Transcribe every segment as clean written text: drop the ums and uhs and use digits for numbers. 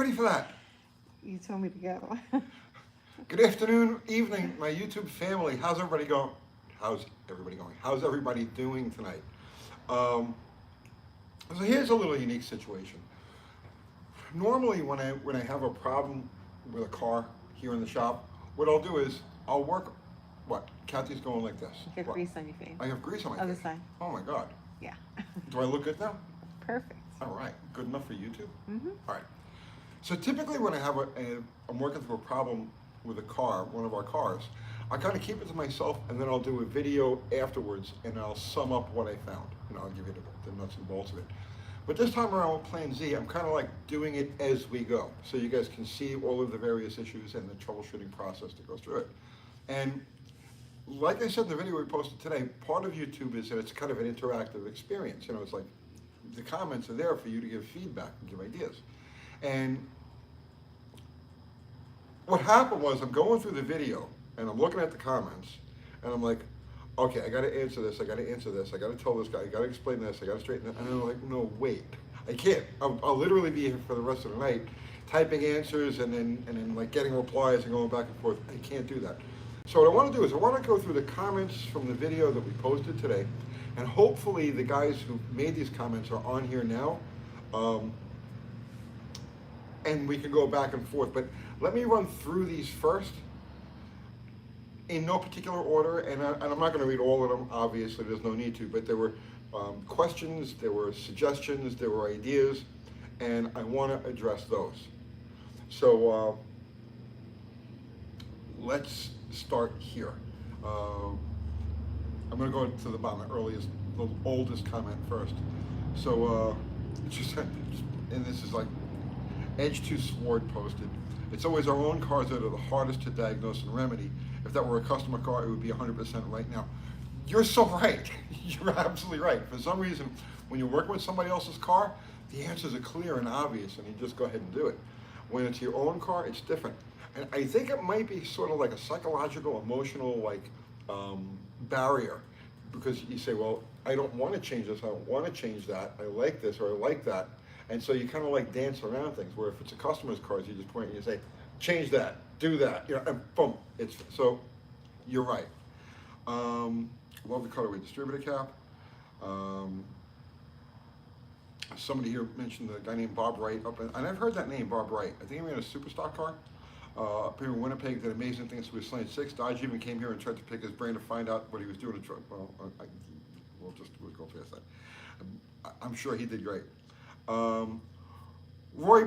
ready for that. You told me to go. Good afternoon, evening, my YouTube family. How's everybody going? How's everybody going? How's everybody doing tonight? Um, so here's a little unique situation. Normally, when I have a problem with a car here in the shop, what I'll do is I'll work. What? Kathy's going like this. You got What? grease on your face. I have grease on my Other face. side. Oh my God. Yeah. Do I look good now? Perfect. All right. Good enough for YouTube? Mm-hmm. All right. So typically when I have I'm working through a problem with a car, one of our cars, I kind of keep it to myself and then I'll do a video afterwards and I'll sum up what I found. I'll give you the nuts and bolts of it. But this time around with Plan Z, I'm kind of like doing it as we go. So you guys can see all of the various issues and the troubleshooting process that goes through it. And like I said in the video we posted today, part of YouTube is that it's kind of an interactive experience. It's like the comments are there for you to give feedback and give ideas. And what happened was I'm going through the video and I'm looking at the comments and I'm like, okay, I got to answer this, I got to answer this, I got to tell this guy, I got to explain this, I got to straighten it. And I'm like, no, wait, I can't. I'll literally be here for the rest of the night typing answers and then like getting replies and going back and forth. I can't do that. So what I want to do is I want to go through the comments from the video that we posted today, and hopefully the guys who made these comments are on here now, and we can go back and forth. But let me run through these first in no particular order, and I'm not going to read all of them, obviously, there's no need to, but there were questions, there were suggestions, there were ideas, and I want to address those. So let's start here. I'm going to go to the bottom, the oldest comment first. So, and this is like Edge to Sword posted. It's always our own cars that are the hardest to diagnose and remedy. If that were a customer car, it would be 100% right now. You're so right. You're absolutely right. For some reason, when you're working with somebody else's car, the answers are clear and obvious, and you just go ahead and do it. When it's your own car, it's different. And I think it might be sort of like a psychological, emotional, barrier, because you say, well, I don't want to change this, I don't want to change that, I like this or I like that. And so you kind of like dance around things, where if it's a customer's cars, you just point and you say, change that, do that, and boom, so you're right. Love the colorway distributor cap. Somebody here mentioned the guy named Bob Wright and I've heard that name, Bob Wright. I think he ran a Superstock car up here in Winnipeg, did amazing things with Slant 6. Dodge even came here and tried to pick his brain to find out what he was doing. We'll go past that. I'm sure he did great. Ray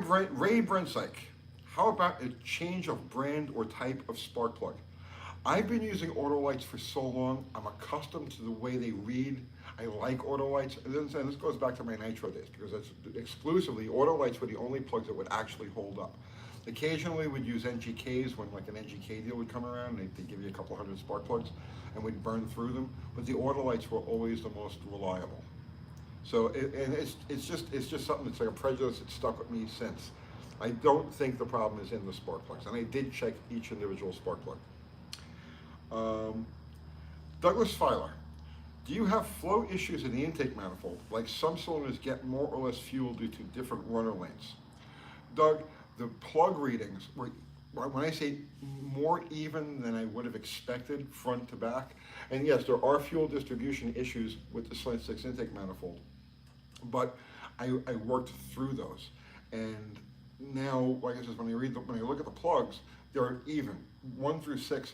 Brentsyke, how about a change of brand or type of spark plug? I've been using Autolites for so long, I'm accustomed to the way they read. I like Autolites, and this goes back to my Nitro days, because that's exclusively, Autolites were the only plugs that would actually hold up. Occasionally we'd use NGKs when like an NGK deal would come around, and they'd give you a couple hundred spark plugs, and we'd burn through them, but the Autolites were always the most reliable. So, it's just something that's like a prejudice that's stuck with me since. I don't think the problem is in the spark plugs, and I did check each individual spark plug. Douglas Filer, do you have flow issues in the intake manifold? Like some cylinders get more or less fuel due to different runner lanes. Doug, the plug readings were, when I say more even than I would have expected front to back, and yes, there are fuel distribution issues with the Slant 6 intake manifold, but I worked through those. And now, like I said, when I look at the plugs, they're even, 1 through 6.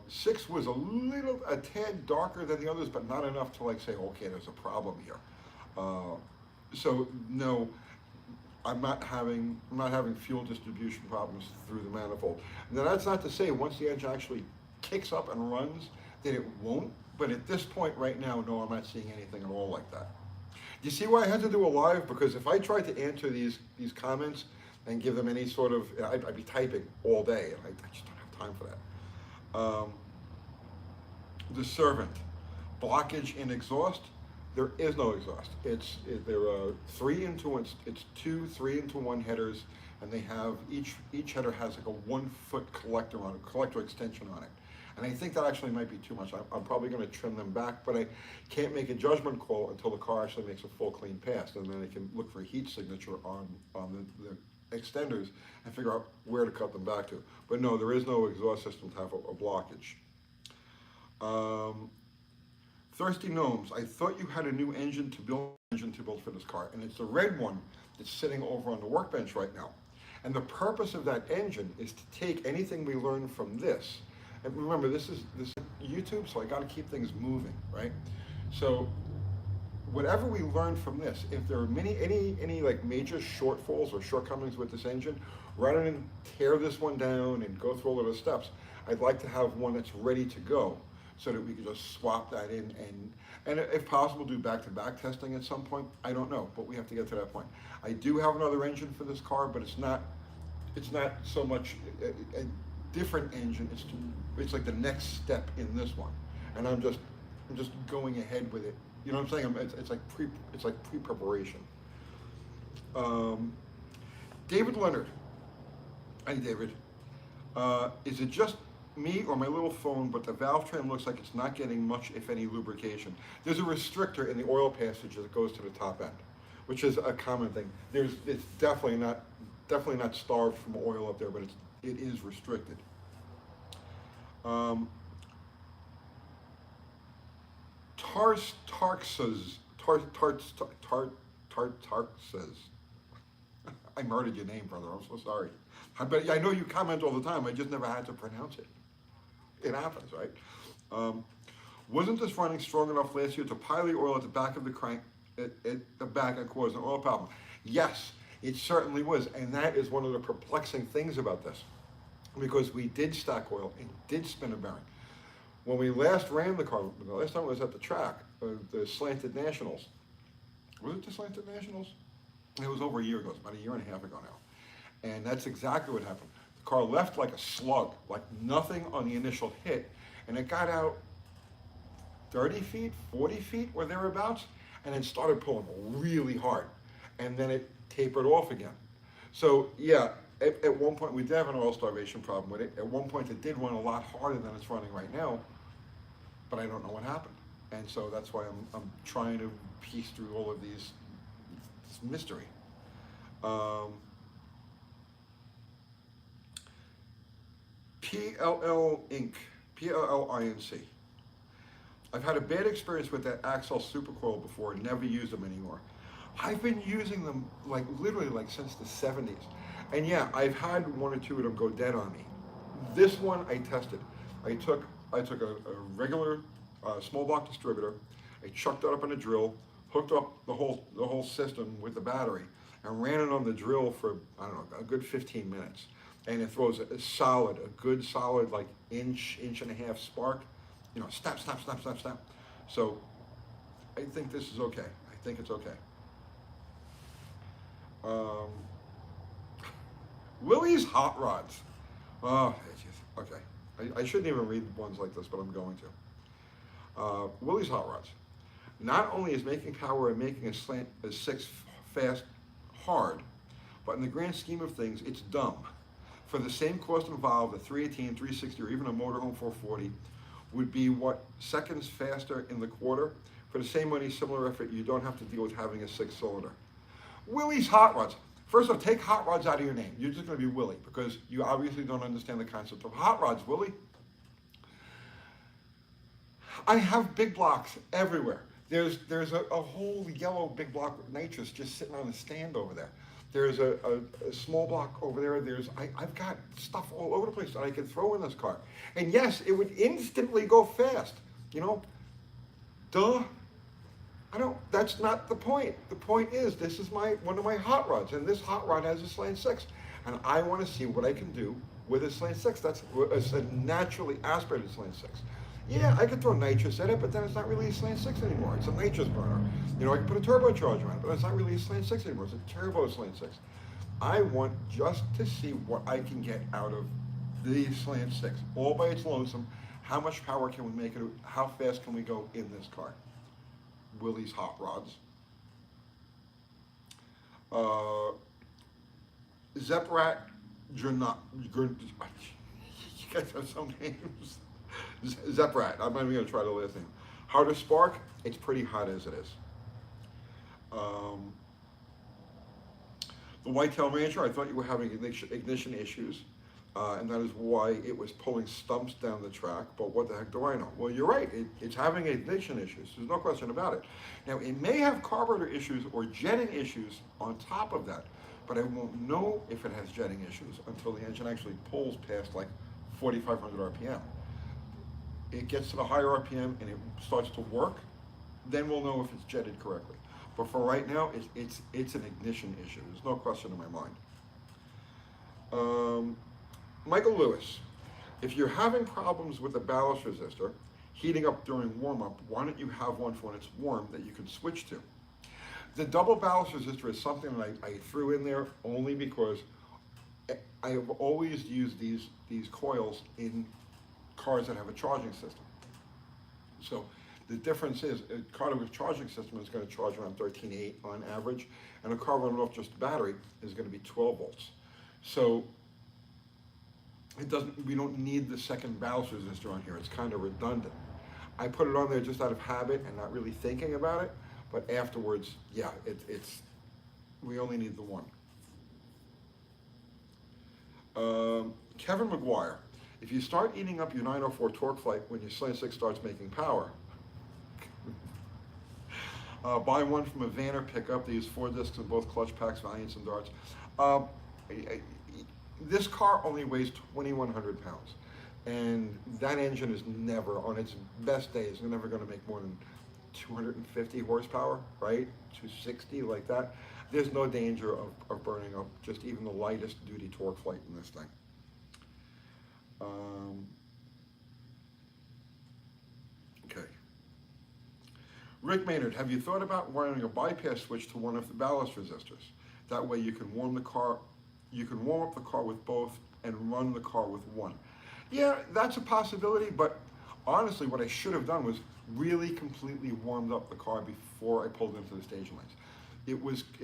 6 was a tad darker than the others, but not enough to like say, okay, there's a problem here. So no, I'm not having fuel distribution problems through the manifold. Now that's not to say once the engine actually kicks up and runs that it won't, but at this point right now, no, I'm not seeing anything at all like that. Do you see why I had to do a live? Because if I tried to answer these comments and give them any sort of, I'd be typing all day, and I just don't have time for that. The Servant, blockage in exhaust. There is no exhaust. There are 3 into 1. It's 2 3-into-1 headers, and they have each header has like a 1-foot collector extension on it. And I think that actually might be too much. I'm probably going to trim them back, but I can't make a judgment call until the car actually makes a full clean pass, and then I can look for a heat signature on extenders and figure out where to cut them back to. But no, there is no exhaust system to have a blockage. Thirsty Gnomes, I thought you had a new engine to build for this car, and it's the red one that's sitting over on the workbench right now. And the purpose of that engine is to take anything we learn from this. And remember, this is YouTube, so I got to keep things moving, right? So whatever we learn from this, if there are any like major shortfalls or shortcomings with this engine, rather than tear this one down and go through all of the steps, I'd like to have one that's ready to go, so that we could just swap that in and if possible do back-to-back testing at some point. I don't know, but we have to get to that point. I do have another engine for this car, but it's not so much a different engine. It's like the next step in this one, and I'm just going ahead with it. You know what I'm saying? It's like pre-preparation. David Leonard. Hi, David. Is it just me or my little phone, but the valve train looks like it's not getting much, if any, lubrication? There's a restrictor in the oil passage that goes to the top end, which is a common thing. It's definitely not starved from oil up there, but it is restricted. Tarxes. I murdered your name, brother. I'm so sorry. But I know you comment all the time. I just never had to pronounce it. It happens, right? Wasn't this running strong enough last year to pile the oil at the back of the crank, at the back, and cause an oil problem? Yes, it certainly was, and that is one of the perplexing things about this, because we did stack oil and did spin a bearing. When we last ran the car, the last time it was at the track, the Slanted Nationals. Was it the Slanted Nationals? It was over a year ago, it's about a year and a half ago now. And that's exactly what happened. The car left like a slug, like nothing on the initial hit, and it got out 30 feet, 40 feet, or thereabouts, and then started pulling really hard. And then it tapered off again. So yeah, at one point we did have an oil starvation problem with it. At one point it did run a lot harder than it's running right now, but I don't know what happened. And so that's why I'm trying to piece through all of this mystery. PLL Inc. PLLINC. I've had a bad experience with that Axle supercoil before and never used them anymore. I've been using them like literally like since the 70s. And yeah, I've had one or two of them go dead on me. This one I tested. I took a regular small block distributor, I chucked it up in a drill, hooked up the whole system with the battery, and ran it on the drill for, I don't know, a good 15 minutes. And it throws a good solid like inch and a half spark. You know, snap, snap, snap, snap, snap. So I think this is okay. I think it's okay. Willie's Hot Rods. Oh, okay. I shouldn't even read ones like this, but I'm going to. Willie's Hot Rods. Not only is making power and making a 6 fast hard, but in the grand scheme of things, it's dumb. For the same cost involved, a 318, 360, or even a motorhome 440 would be what, seconds faster in the quarter? For the same money, similar effort, you don't have to deal with having a 6-cylinder. Willie's Hot Rods. First off, take Hot Rods out of your name. You're just going to be Willie, because you obviously don't understand the concept of Hot Rods, Willie. I have big blocks everywhere. There's a whole yellow big block with nitrous just sitting on the stand over there. There's a small block over there. I've got stuff all over the place that I can throw in this car. And yes, it would instantly go fast. You know, duh. That's not the point. The point is, this is one of my hot rods, and this hot rod has a slant 6. And I want to see what I can do with a slant 6. That's a naturally aspirated slant 6. Yeah, I could throw nitrous at it, but then it's not really a slant 6 anymore. It's a nitrous burner. You know, I can put a turbocharger on it, but it's not really a slant 6 anymore. It's a turbo slant 6. I want just to see what I can get out of the slant 6. All by its lonesome. How much power can we make it? How fast can we go in this car? Willie's Hot Rods. Zeprat Jernot. You guys have some names. Zeprat. I'm not even going to try the last name. How to spark? It's pretty hot as it is. The The Whitetail Rancher, I thought you were having ignition issues, and that is why it was pulling stumps down the track, but what the heck do I know? Well, you're right, it's having ignition issues, there's no question about it. Now, it may have carburetor issues or jetting issues on top of that, but I won't know if it has jetting issues until the engine actually pulls past like 4,500 RPM. It gets to the higher RPM and it starts to work, then we'll know if it's jetted correctly. But for right now, it's an ignition issue. There's no question in my mind. Michael Lewis, if you're having problems with the ballast resistor heating up during warm-up, why don't you have one for when it's warm that you can switch to? The double ballast resistor is something that I threw in there only because I have always used these coils in cars that have a charging system. So the difference is a car with a charging system is going to charge around 13.8 on average, and a car running off just the battery is going to be 12 volts. So we don't need the second ballast resistor on here. It's kind of redundant. I put it on there just out of habit and not really thinking about it, but afterwards, yeah, we only need the one. Kevin McGuire, if you start eating up your 904 torque flight when your Slant 6 starts making power, buy one from a Vanner pickup. They use 4 discs in both clutch packs, Valiants and Darts. This car only weighs 2,100 pounds, and that engine is never, on its best days, never going to make more than 250 horsepower, right? 260, like that. There's no danger of burning up just even the lightest duty torque flight in this thing. Okay. Rick Maynard, have you thought about wiring a bypass switch to one of the ballast resistors? That way you can warm up the car with both and run the car with one. Yeah, that's a possibility, but honestly, what I should have done was really completely warmed up the car before I pulled into the staging lanes. It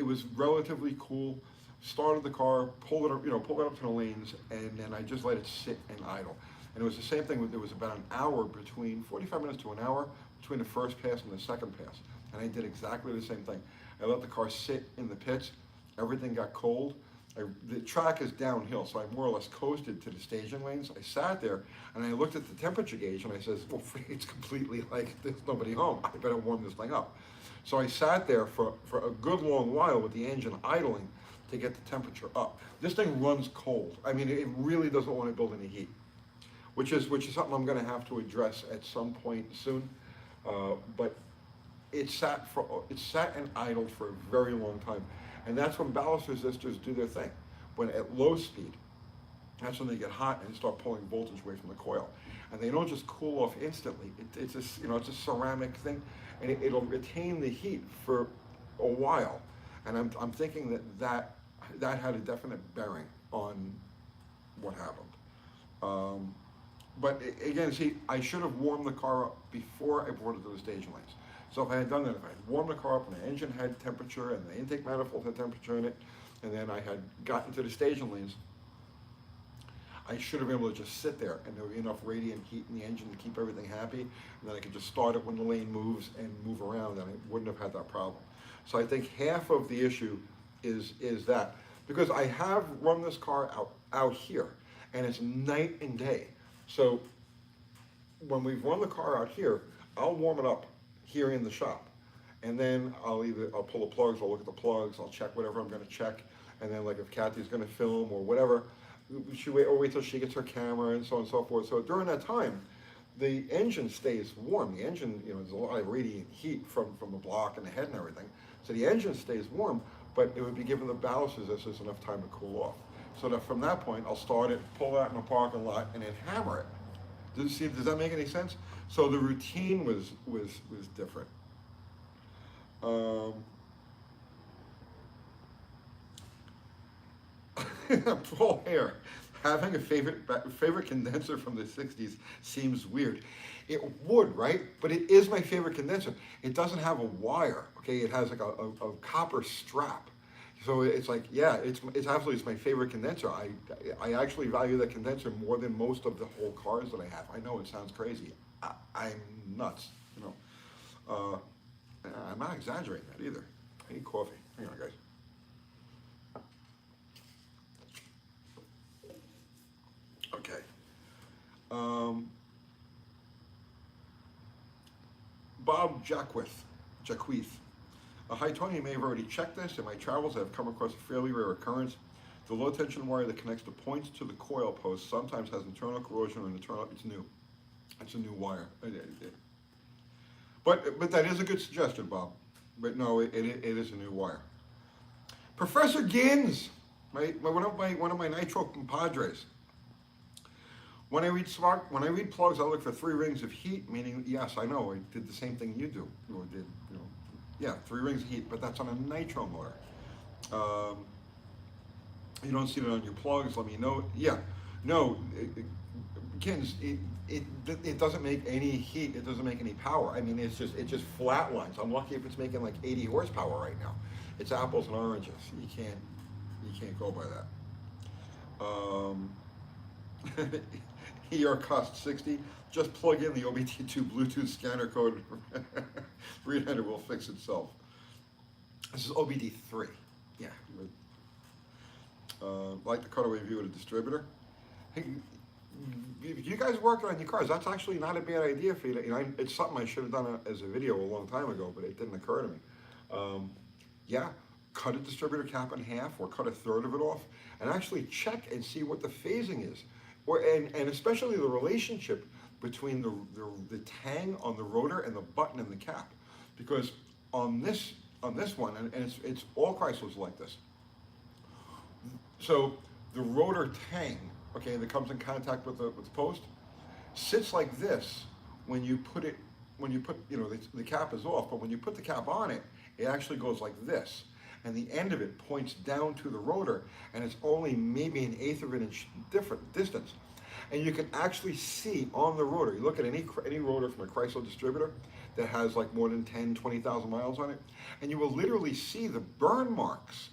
was relatively cool. Started the car, pulled it up to the lanes, and then I just let it sit and idle. And it was the same thing. There was about an hour between 45 minutes to an hour between the first pass and the second pass, and I did exactly the same thing. I let the car sit in the pits. Everything got cold. The track is downhill, so I more or less coasted to the staging lanes. I sat there and I looked at the temperature gauge and I says, well, it's completely like there's nobody home. I better warm this thing up. So I sat there for a good long while with the engine idling to get the temperature up. This thing runs cold. I mean, it really doesn't want to build any heat, which is something I'm going to have to address at some point soon. But it sat and idled for a very long time. And that's when ballast resistors do their thing. When at low speed, that's when they get hot and start pulling voltage away from the coil. And they don't just cool off instantly. It's a ceramic thing, and it'll retain the heat for a while. And I'm thinking that had a definite bearing on what happened. But again, see, I should have warmed the car up before I brought it to the staging lanes. So if I had done that, if I had warmed the car up and the engine had temperature and the intake manifold had temperature in it, and then I had gotten to the staging lanes, I should have been able to just sit there and there would be enough radiant heat in the engine to keep everything happy, and then I could just start it when the lane moves and move around, and I wouldn't have had that problem. So I think half of the issue is that, because I have run this car out here, and it's night and day. So when we've run the car out here, I'll warm it up here in the shop, and then I'll pull the plugs, I'll look at the plugs, I'll check whatever I'm going to check, and then like if Kathy's going to film or whatever, wait till she gets her camera and so on and so forth. So during that time, the engine stays warm. The engine, there's a lot of radiant heat from the block and the head and everything. So the engine stays warm, but it would be giving the ballast resistors enough time to cool off. So that from that point, I'll start it, pull it out in the parking lot, and then hammer it. Does that make any sense? So the routine was different. Paul Hare, having a favorite condenser from the 60s seems weird. It would, right? But it is my favorite condenser. It doesn't have a wire, okay? It has like a copper strap. So it's like, yeah, it's absolutely, it's my favorite condenser. I actually value that condenser more than most of the whole cars that I have. I know it sounds crazy. I'm nuts, I'm not exaggerating that either. I need coffee. Hang on, guys. Okay. Um, Bob Jacquith. Hi Tony, you may have already checked this. In my travels, I have come across a fairly rare occurrence. The low tension wire that connects the points to the coil post sometimes has internal corrosion or internal, it's new. It's a new wire. But that is a good suggestion, Bob. But no, it is a new wire. Professor Gins, one of my nitro compadres. When I read plugs, I look for 3 rings of heat, meaning, yes, I know, I did the same thing you do, or did, yeah, 3 rings of heat, but that's on a nitro motor. You don't see it on your plugs, let me know. Yeah, no, it doesn't make any heat, it doesn't make any power. I mean, it just flatlines. I'm lucky if it's making like 80 horsepower right now. It's apples and oranges. You can't go by that. ER cost 60. Just plug in the OBD2 Bluetooth scanner code. Reader will fix itself. This is OBD3. Yeah. Like the cutaway view of the distributor. Hey, if you guys working on your cars, that's actually not a bad idea for you. It's something I should have done as a video a long time ago, but it didn't occur to me. Yeah, cut a distributor cap in half or cut a third of it off and actually check and see what the phasing is. And especially the relationship between the tang on the rotor and the button in the cap. Because on this one, and it's all Chryslers like this. So the rotor tang, okay, that comes in contact with the post, sits like this when you put the cap is off, but when you put the cap on it, it actually goes like this. And the end of it points down to the rotor, and it's only maybe an eighth of an inch different distance. And you can actually see on the rotor, you look at any rotor from a Chrysler distributor that has like more than 10, 20,000 miles on it, and you will literally see the burn marks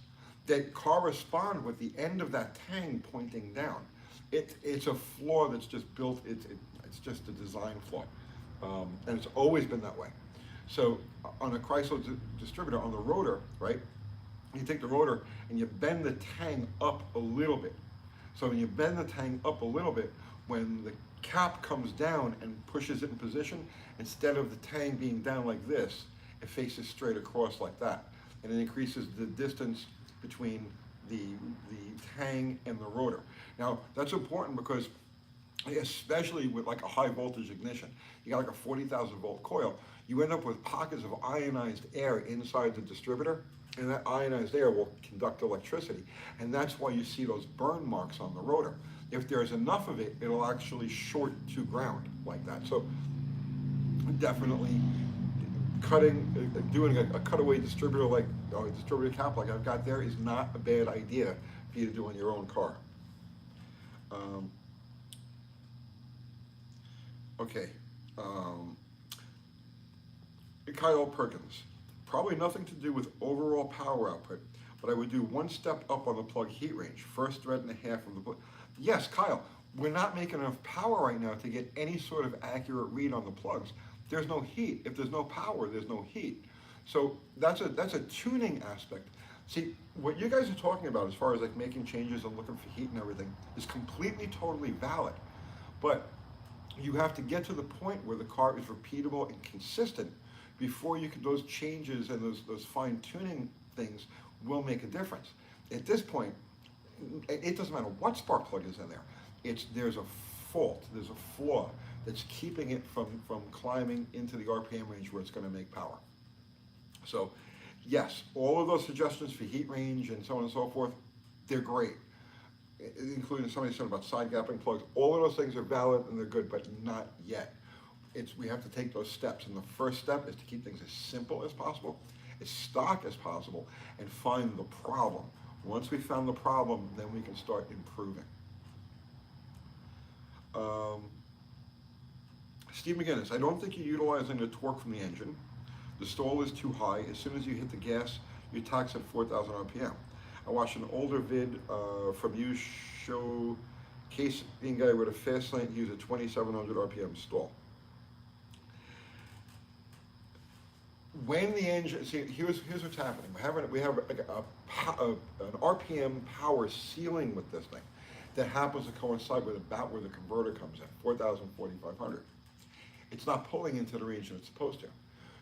that correspond with the end of that tang pointing down. It's a flaw that's just built, it's just a design flaw. And it's always been that way. So on a Chrysler distributor, on the rotor, right, you take the rotor and you bend the tang up a little bit. So when you bend the tang up a little bit, when the cap comes down and pushes it in position, instead of the tang being down like this, it faces straight across like that. And it increases the distance between the tang and the rotor. Now, that's important because especially with like a high voltage ignition, you got like a 40,000 volt coil, you end up with pockets of ionized air inside the distributor, and that ionized air will conduct electricity, and that's why you see those burn marks on the rotor. If there's enough of it, it'll actually short to ground like that. So definitely doing a cutaway distributor like a distributor cap like I've got there is not a bad idea for you to do on your own car. Okay. Kyle Perkins. Probably nothing to do with overall power output, but I would do one step up on the plug heat range. First thread and a half of the plug. Yes, Kyle, we're not making enough power right now to get any sort of accurate read on the plugs. There's no heat. If there's no power, there's no heat. So that's a tuning aspect. See, what you guys are talking about as far as like making changes and looking for heat and everything is completely, totally valid. But you have to get to the point where the car is repeatable and consistent before you can, those changes and those fine tuning things will make a difference. At this point, it doesn't matter what spark plug is in there. There's a fault, there's a flaw that's keeping it from climbing into the RPM range where it's going to make power. So yes, all of those suggestions for heat range and so on and so forth, they're great. Including somebody said about side gapping plugs. All of those things are valid and they're good, but not yet. We have to take those steps, and the first step is to keep things as simple as possible, as stock as possible, and find the problem. Once we found the problem, then we can start improving. Steve McGinnis, I don't think you're utilizing the torque from the engine. The stall is too high. As soon as you hit the gas, your torque's at 4,000 RPM. I watched an older vid from you show casing guy with a fast slant use a 2,700 RPM stall. When the engine, see, here's what's happening. We have like an RPM power ceiling with this thing. that happens to coincide with about where the converter comes in, 4,000, 4,500. It's not pulling into the range that it's supposed to.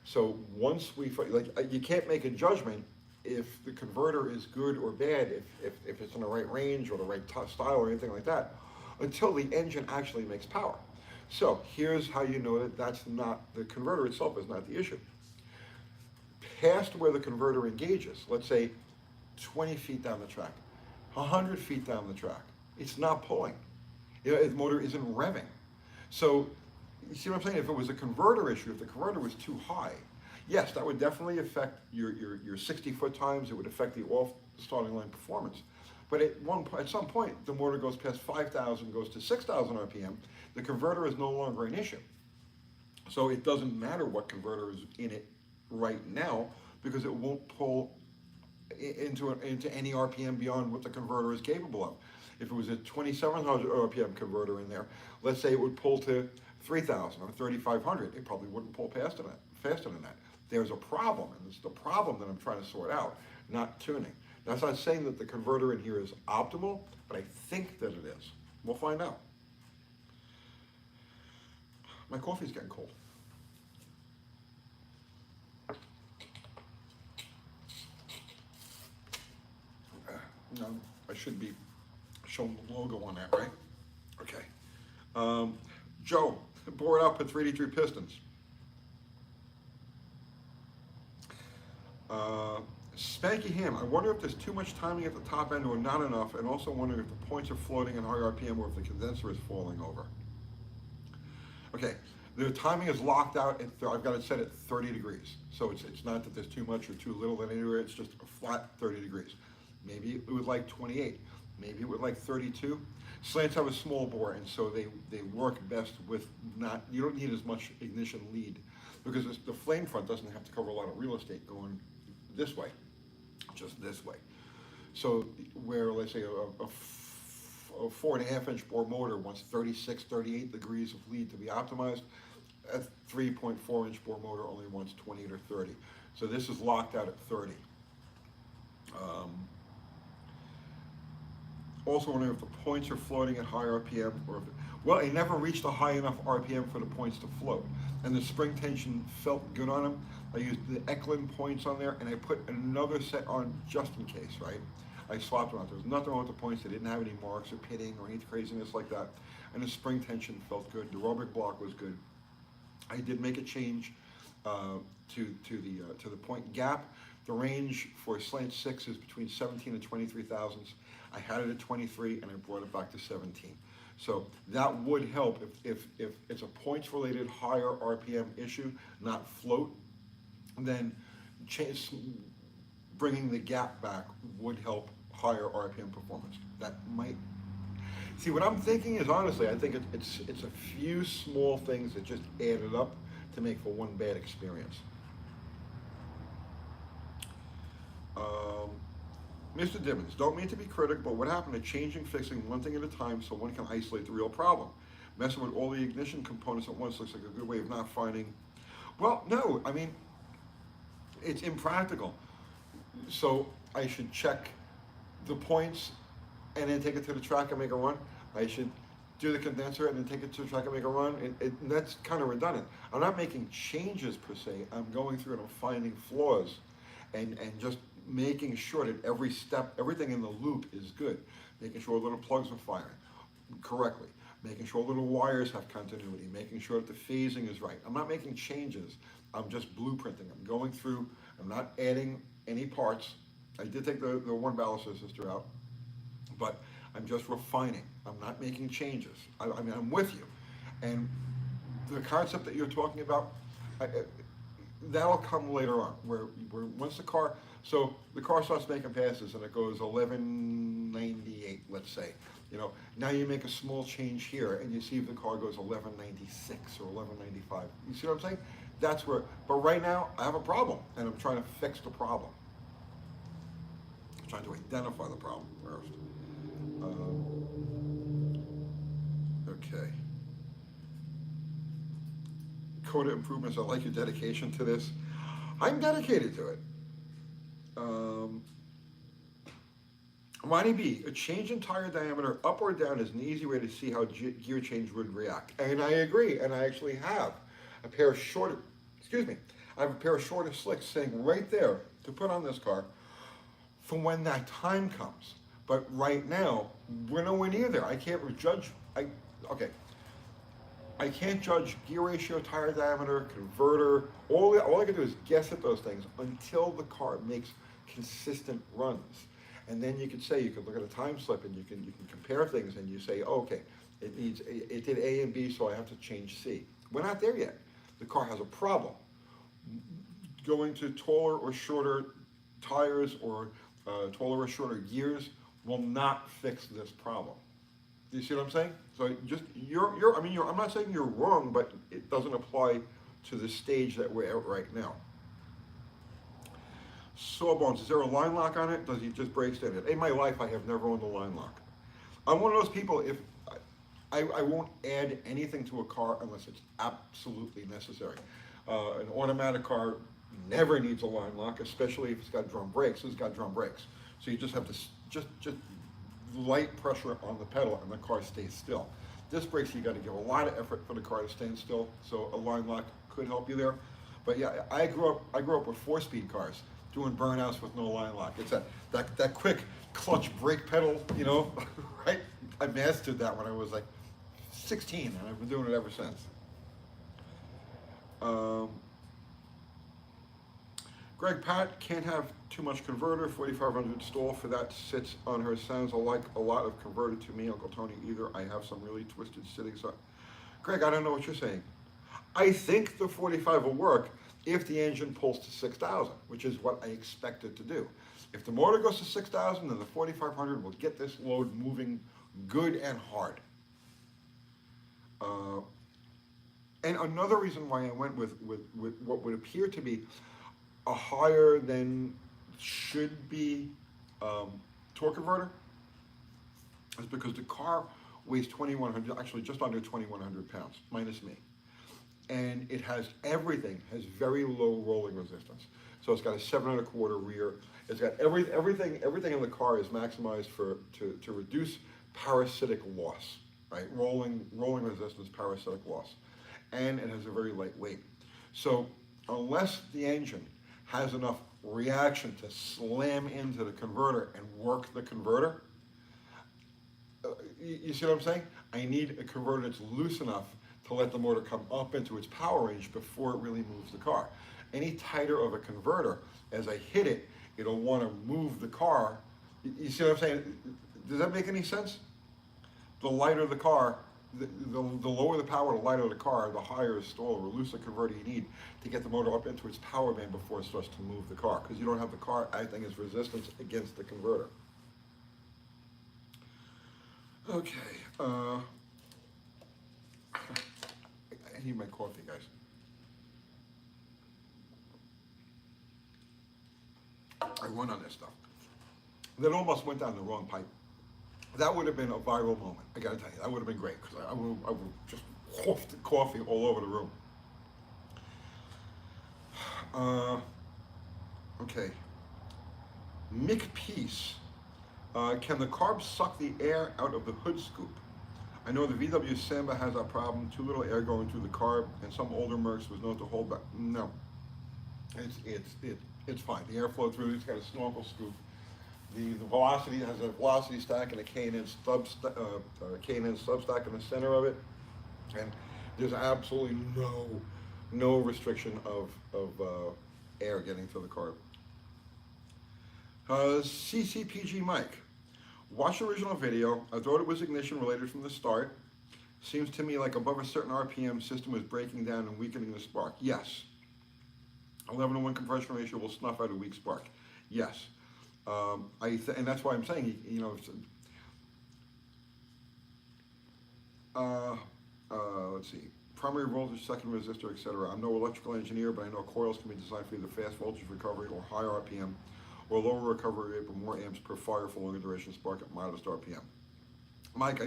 So once you can't make a judgment if the converter is good or bad, if it's in the right range or the right style or anything like that, until the engine actually makes power. So here's how you know that that's not, the converter itself is not the issue. Past where the converter engages, let's say 20 feet down the track, 100 feet down the track, it's not pulling. The motor isn't revving. So, you see what I'm saying? If it was a converter issue, if the converter was too high, yes, that would definitely affect your 60-foot times. It would affect the off starting line performance. But at some point, the motor goes past 5,000, goes to 6,000 RPM. The converter is no longer an issue. So it doesn't matter what converter is in it right now, because it won't pull into any RPM beyond what the converter is capable of. If it was a 2,700 RPM converter in there, let's say it would pull to 3,000 or 3,500, it probably wouldn't pull faster than that. There's a problem, and it's the problem that I'm trying to sort out, not tuning. That's not saying that the converter in here is optimal, but I think that it is. We'll find out. My coffee's getting cold. No, I should be showing the logo on that, right? Okay. Joe, board output 383 pistons. Spanky Ham, I wonder if there's too much timing at the top end or not enough, and also wondering if the points are floating at high RPM or if the condenser is falling over. Okay, the timing is locked out, I've got it set at 30 degrees. So it's not that there's too much or too little anywhere, it's just a flat 30 degrees. Maybe it would like 28, maybe it would like 32. Slants have a small bore, and so they work best with you don't need as much ignition lead, because the flame front doesn't have to cover a lot of real estate going this way, just this way. So where, let's say, a 4.5-inch bore motor wants 36, 38 degrees of lead to be optimized, a 3.4-inch bore motor only wants 28 or 30. So this is locked out at 30. Also wondering if the points are floating at high RPM, or well, it never reached a high enough RPM for the points to float. And the spring tension felt good on them. I used the Eklund points on there, and I put another set on just in case, right? I swapped them out. There was nothing wrong with the points. They didn't have any marks or pitting or any craziness like that. And the spring tension felt good. The rubric block was good. I did make a change to the point gap. The range for slant 6 is between 17 and 23 thousandths. I had it at 23 and I brought it back to 17. So that would help if it's a points related higher RPM issue, not float, then bringing the gap back would help higher RPM performance. That might, see what I'm thinking is, honestly, I think it's a few small things that just added up to make for one bad experience. Mr. Dimmons, don't mean to be critical, but what happened to changing, fixing one thing at a time so one can isolate the real problem? Messing with all the ignition components at once looks like a good way of not finding. Well, no, I mean, it's impractical. So I should check the points and then take it to the track and make a run. I should do the condenser and then take it to the track and make a run. That's kind of redundant. I'm not making changes per se. I'm going through and I'm finding flaws and just making sure that every step, everything in the loop is good. Making sure little plugs are firing correctly. Making sure little wires have continuity. Making sure that the phasing is right. I'm not making changes. I'm just blueprinting. I'm going through. I'm not adding any parts. I did take the one ballast resistor out, but I'm just refining. I'm not making changes. I mean, I'm with you. And the concept that you're talking about, that'll come later on, where once the car starts making passes and it goes 1198, let's say, now you make a small change here and you see if the car goes 1196 or 1195. You see what I'm saying? That's where, but right now I have a problem and I'm trying to fix the problem. I'm trying to identify the problem first. Okay. Coda improvements, I like your dedication to this. I'm dedicated to it. I'm Ronnie B, a change in tire diameter up or down is an easy way to see how gear change would react. And I agree, and I actually have a pair of shorter, excuse me, I have a pair of shorter slicks sitting right there to put on this car for when that time comes. But right now, we're nowhere near there. I can't judge, okay. I can't judge gear ratio, tire diameter, converter. All I can do is guess at those things until the car makes consistent runs. And then you could say, you could look at a time slip and you can compare things and you say, oh, okay, it did A and B, so I have to change C. We're not there yet. The car has a problem. Going to taller or shorter tires or taller or shorter gears will not fix this problem. Do you see what I'm saying? So just, I'm not saying you're wrong, but it doesn't apply to the stage that we're at right now. Sawbones, is there a line lock on it? Does he just break standard? In my life, I have never owned a line lock. I'm one of those people, if I won't add anything to a car unless it's absolutely necessary. An automatic car never needs a line lock, especially if it's got drum brakes. It's got drum brakes. So you just have to just light pressure on the pedal and the car stays still. Disc brakes, you got to give a lot of effort for the car to stand still, so a line lock could help you there. But yeah, I grew up with 4-speed cars doing burnouts with no line lock. It's that quick clutch brake pedal, you know, right? I mastered that when I was like 16, and I've been doing it ever since. Greg, Pat can't have too much converter. 4500 stall for that sits on her. Sounds like a lot of converter to me, Uncle Tony. Either I have some really twisted settings. Greg, I don't know what you're saying. I think the 45 will work if the engine pulls to 6,000, which is what I expect it to do. If the motor goes to 6,000, then the 4500 will get this load moving good and hard. And another reason why I went with what would appear to be a higher than should be torque converter is because the car weighs 2,100, actually just under 2,100 pounds, minus me. And it has everything, has very low rolling resistance. So it's got a 7 1/4 rear. It's got everything in the car is maximized to reduce parasitic loss, right? Rolling resistance, parasitic loss. And it has a very light weight. So unless the engine has enough reaction to slam into the converter and work the converter, you see what I'm saying? I need a converter that's loose enough to let the motor come up into its power range before it really moves the car. Any tighter of a converter, as I hit it, it'll want to move the car. You see what I'm saying? Does that make any sense? The lighter the car, the lower the power, the lighter the car, the higher the stall or looser converter you need to get the motor up into its power band before it starts to move the car, because you don't have the car acting as resistance against the converter. Okay. I need my coffee, guys. I went on this stuff. That almost went down the wrong pipe. That would have been a viral moment. I gotta tell you, that would have been great, because I would just quaffed the coffee all over the room. Okay. Mick Peace. Can the carb suck the air out of the hood scoop? I know the VW Samba has that problem, too little air going through the carb, and some older Mercs was known to hold back. No, it's fine. The airflow through, it's got a snorkel scoop. The velocity has a velocity stack and a K&N stub stack in the center of it, and there's absolutely no restriction of air getting to the carb. CCPG Mike. Watch the original video. I thought it was ignition related from the start. Seems to me like above a certain RPM, system is breaking down and weakening the spark. Yes. 11-to-1 compression ratio will snuff out a weak spark. Yes. And that's why I'm saying, you know, let's see. Primary voltage, second resistor, etc. I'm no electrical engineer, but I know coils can be designed for either fast voltage recovery or higher RPM, or lower recovery rate, but more amps per fire for longer duration spark at modest RPM. Mike,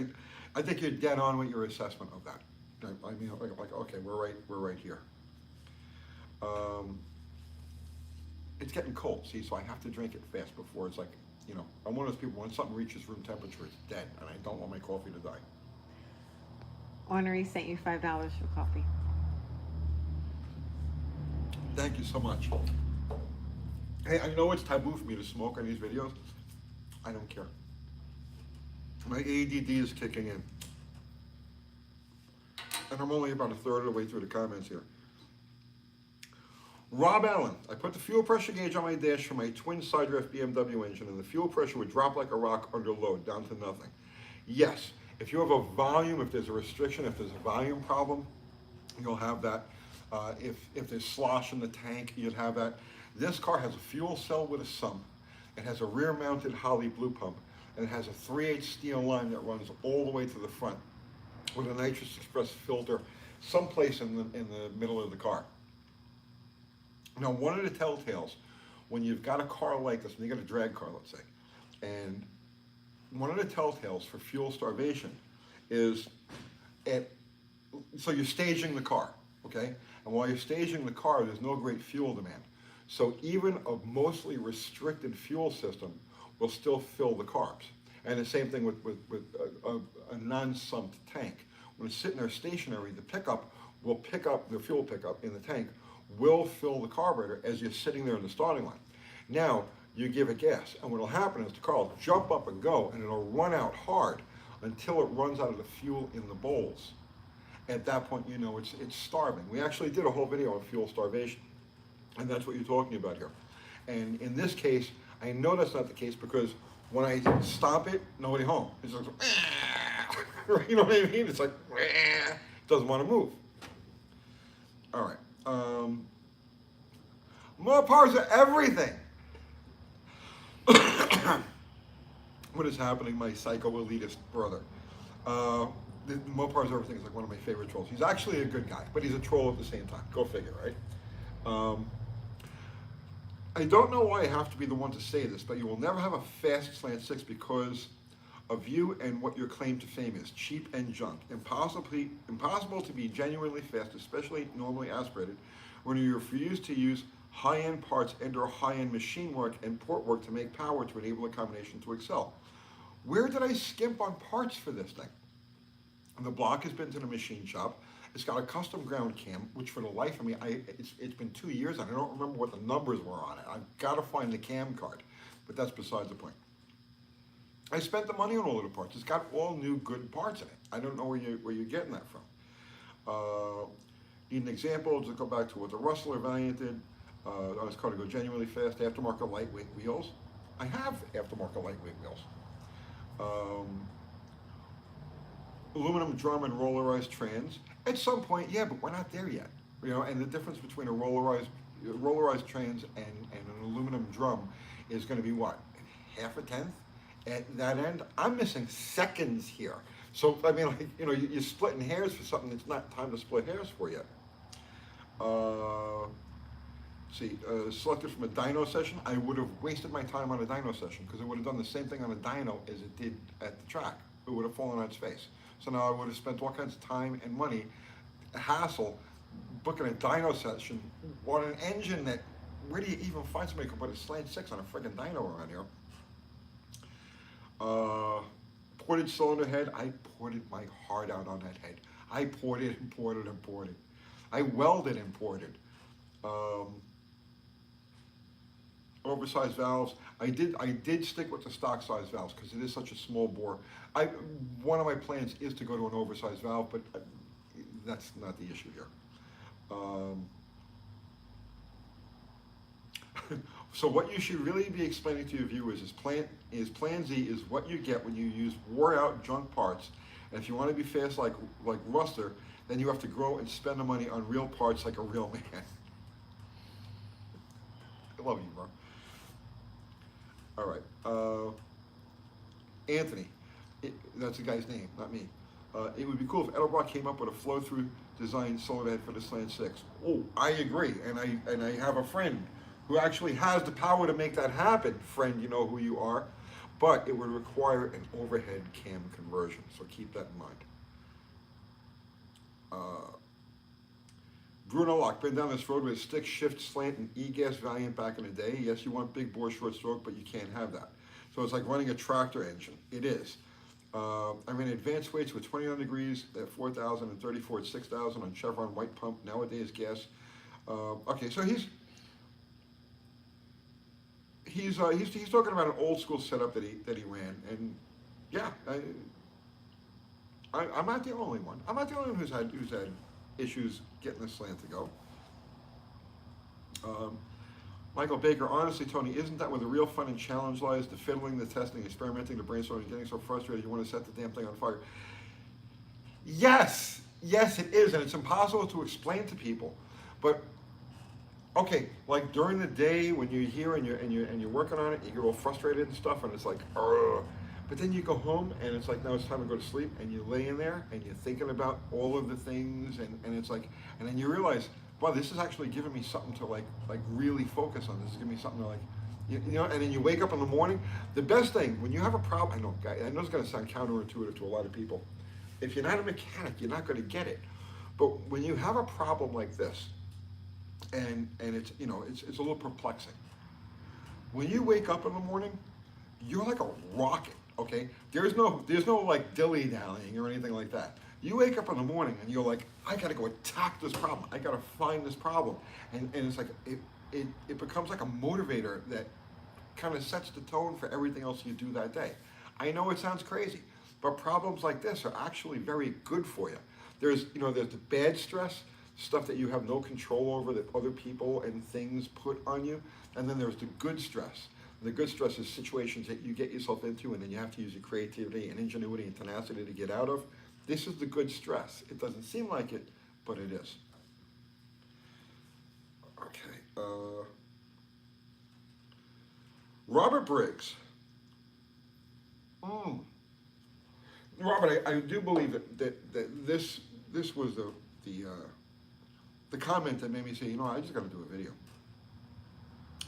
I think you're dead on with your assessment of that. I mean, like okay, we're right here. It's getting cold, see, so I have to drink it fast before it's like You know, I'm one of those people, when something reaches room temperature, it's dead, and I don't want my coffee to die. Ornery sent you $5 for coffee. Thank you so much. Hey, I know it's taboo for me to smoke on these videos. I don't care. My ADD is kicking in. And I'm only about a third of the way through the comments here. Rob Allen, I put the fuel pressure gauge on my dash for my twin side drift BMW engine, and the fuel pressure would drop like a rock under load, down to nothing. Yes, if you have a volume, if there's a restriction, if there's a volume problem, you'll have that. If there's slosh in the tank, you'd have that. This car has a fuel cell with a sump. It has a rear-mounted Holley blue pump, and it has a 3/8 steel line that runs all the way to the front with a nitrous express filter someplace in the middle of the car. Now, one of the telltales when you've got a car like this, when you got a drag car, let's say, and one of the telltales for fuel starvation is so you're staging the car, okay? And while you're staging the car, there's no great fuel demand. So even a mostly restricted fuel system will still fill the carbs. And the same thing with a non-sumped tank. When it's sitting there stationary, the pickup will pick up, the fuel pickup in the tank will fill the carburetor as you're sitting there in the starting line. Now, you give it gas, and what'll happen is the car will jump up and go, and it'll run out hard until it runs out of the fuel in the bowls. At that point, you know it's starving. We actually did a whole video on fuel starvation, and that's what you're talking about here. And in this case, I know that's not the case because when I stop it, nobody home. It's like, you know what I mean? It's like, it doesn't want to move. All right. More parts of everything. What is happening, my psycho elitist brother? The Mopar's Everything is like one of my favorite trolls. He's actually a good guy, but he's a troll at the same time. Go figure, right? I don't know why I have to be the one to say this, but you will never have a fast slant 6 because of you and what your claim to fame is. Cheap and junk. Impossible to be genuinely fast, especially normally aspirated, when you refuse to use high-end parts and/or high-end machine work and port work to make power to enable a combination to excel. Where did I skimp on parts for this thing? The block has been to the machine shop. It's got a custom ground cam, which for the life of me, it's been 2 years and I don't remember what the numbers were on it. I've got to find the cam card, but that's besides the point. I spent the money on all of the parts. It's got all new good parts in it. I don't know where you're getting that from. Need an example, just go back to what the Rustler Valiant did. On this car to go genuinely fast, aftermarket lightweight wheels. I have aftermarket lightweight wheels. Aluminum drum and rollerized trans. At some point, yeah, but we're not there yet. You know, and the difference between a rollerized trans and an aluminum drum is going to be what? Half a tenth? At that end, I'm missing seconds here. So, I mean, like, you know, you're splitting hairs for something that's not time to split hairs for yet. Selected from a dyno session. I would have wasted my time on a dyno session because it would have done the same thing on a dyno as it did at the track. It would have fallen on its face. So now I would have spent all kinds of time and money, hassle, booking a dyno session on an engine that, where do you even find somebody who can put a slant 6 on a friggin' dyno around here? Ported cylinder head. I ported my heart out on that head. I ported and ported and ported. I welded and ported. Oversized valves. I did stick with the stock size valves because it is such a small bore. One of my plans is to go to an oversized valve, but that's not the issue here. So what you should really be explaining to your viewers is Plan Z is what you get when you use wore out junk parts. And if you want to be fast like Ruster, then you have to grow and spend the money on real parts like a real man. I love you, bro. All right, Anthony, that's the guy's name, not me. It would be cool if Edelbrock came up with a flow-through design cylinder head for the Slant 6. Oh, I agree, and I have a friend who actually has the power to make that happen. Friend, you know who you are, but it would require an overhead cam conversion, so keep that in mind. Bruno Locke, been down this road with a stick shift slant and e-gas Valiant back in the day. Yes, you want big bore short stroke, but you can't have that. So it's like running a tractor engine. It is. I ran advanced weights with 29 degrees at 4,000 and 34 at 6,000 on Chevron white pump, nowadays gas. Okay, so he's talking about an old school setup that he ran, and yeah, I'm not the only one. I'm not the only one who's had issues getting the slant to go. Michael Baker, honestly, Tony, isn't that where the real fun and challenge lies? The fiddling, the testing, experimenting, the brainstorming, getting so frustrated you want to set the damn thing on fire. Yes, it is, and it's impossible to explain to people. But okay, like during the day when you're here and you're working on it, you get all frustrated and stuff, and it's like, ugh. But then you go home and it's like, now it's time to go to sleep, and you lay in there and you're thinking about all of the things, and it's like, and then you realize, wow, this is actually giving me something to like really focus on. This is giving me something to like, you know, and then you wake up in the morning. The best thing, when you have a problem, I know it's gonna sound counterintuitive to a lot of people. If you're not a mechanic, you're not gonna get it. But when you have a problem like this, and it's, you know, it's a little perplexing. When you wake up in the morning, you're like a rocket, okay? There's no like dilly-dallying or anything like that. You wake up in the morning and you're like, I gotta go attack this problem. I gotta find this problem. And it's like, it becomes like a motivator that kind of sets the tone for everything else you do that day. I know it sounds crazy, but problems like this are actually very good for you. There's the bad stress, stuff that you have no control over that other people and things put on you. And then there's the good stress. The good stress is situations that you get yourself into and then you have to use your creativity and ingenuity and tenacity to get out of. This is the good stress. It doesn't seem like it, but it is. Okay. Robert Briggs. Robert, I do believe that this was the comment that made me say, you know, I just got to do a video.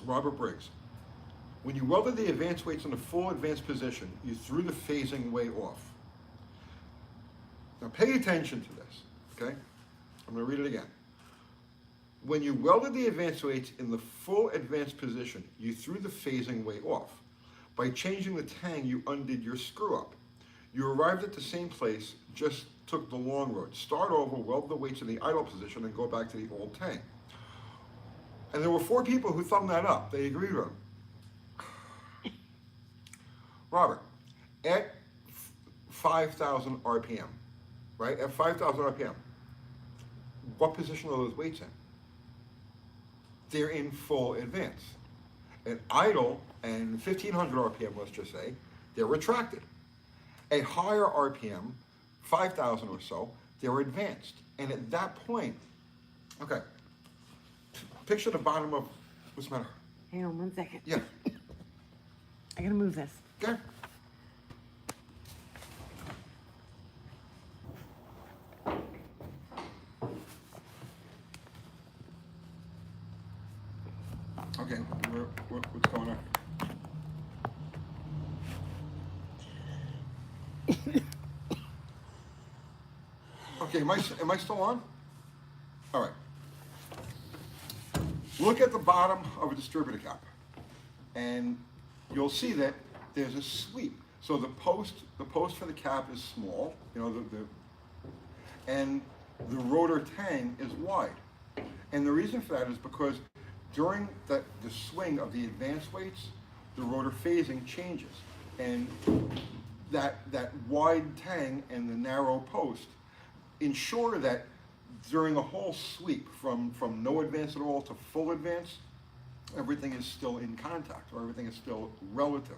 Robert Briggs. When you welded the advanced weights in the full advanced position, you threw the phasing way off. Now pay attention to this, okay? I'm going to read it again. When you welded the advanced weights in the full advanced position, you threw the phasing way off. By changing the tang, you undid your screw up. You arrived at the same place, just took the long road. Start over, weld the weights in the idle position, and go back to the old tang. And there were 4 people who thumbed that up. They agreed with him. Robert, at 5,000 RPM, right? At 5,000 RPM, what position are those weights in? They're in full advance. At idle and 1,500 RPM, let's just say, they're retracted. At higher RPM, 5,000 or so, they're advanced. And at that point, okay, picture the bottom of, what's the matter? Hang on 1 second. Yeah. I gotta move this. Okay. Okay, what's going on? Okay, am I still on? All right. Look at the bottom of a distributor cap, and you'll see that there's a sweep. So the post for the cap is small, you know, and the rotor tang is wide. And the reason for that is because during the swing of the advanced weights, the rotor phasing changes. And that wide tang and the narrow post ensure that during the whole sweep from no advance at all to full advance, everything is still in contact, or everything is still relative.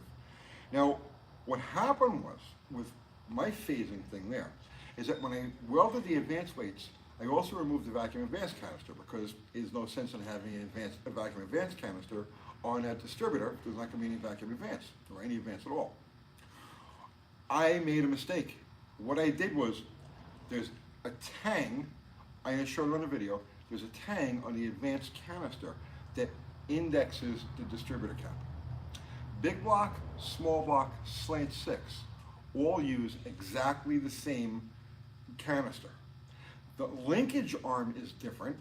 Now, what happened was, with my phasing thing there, is that when I welded the advanced weights, I also removed the vacuum advanced canister, because there's no sense in having a vacuum advanced canister on that distributor. There's not going to be any vacuum advance, or any advance at all. I made a mistake. What I did was, there's a tang, I showed it on the video, there's a tang on the advanced canister that indexes the distributor cap. Big block, small block, slant 6, all use exactly the same canister. The linkage arm is different,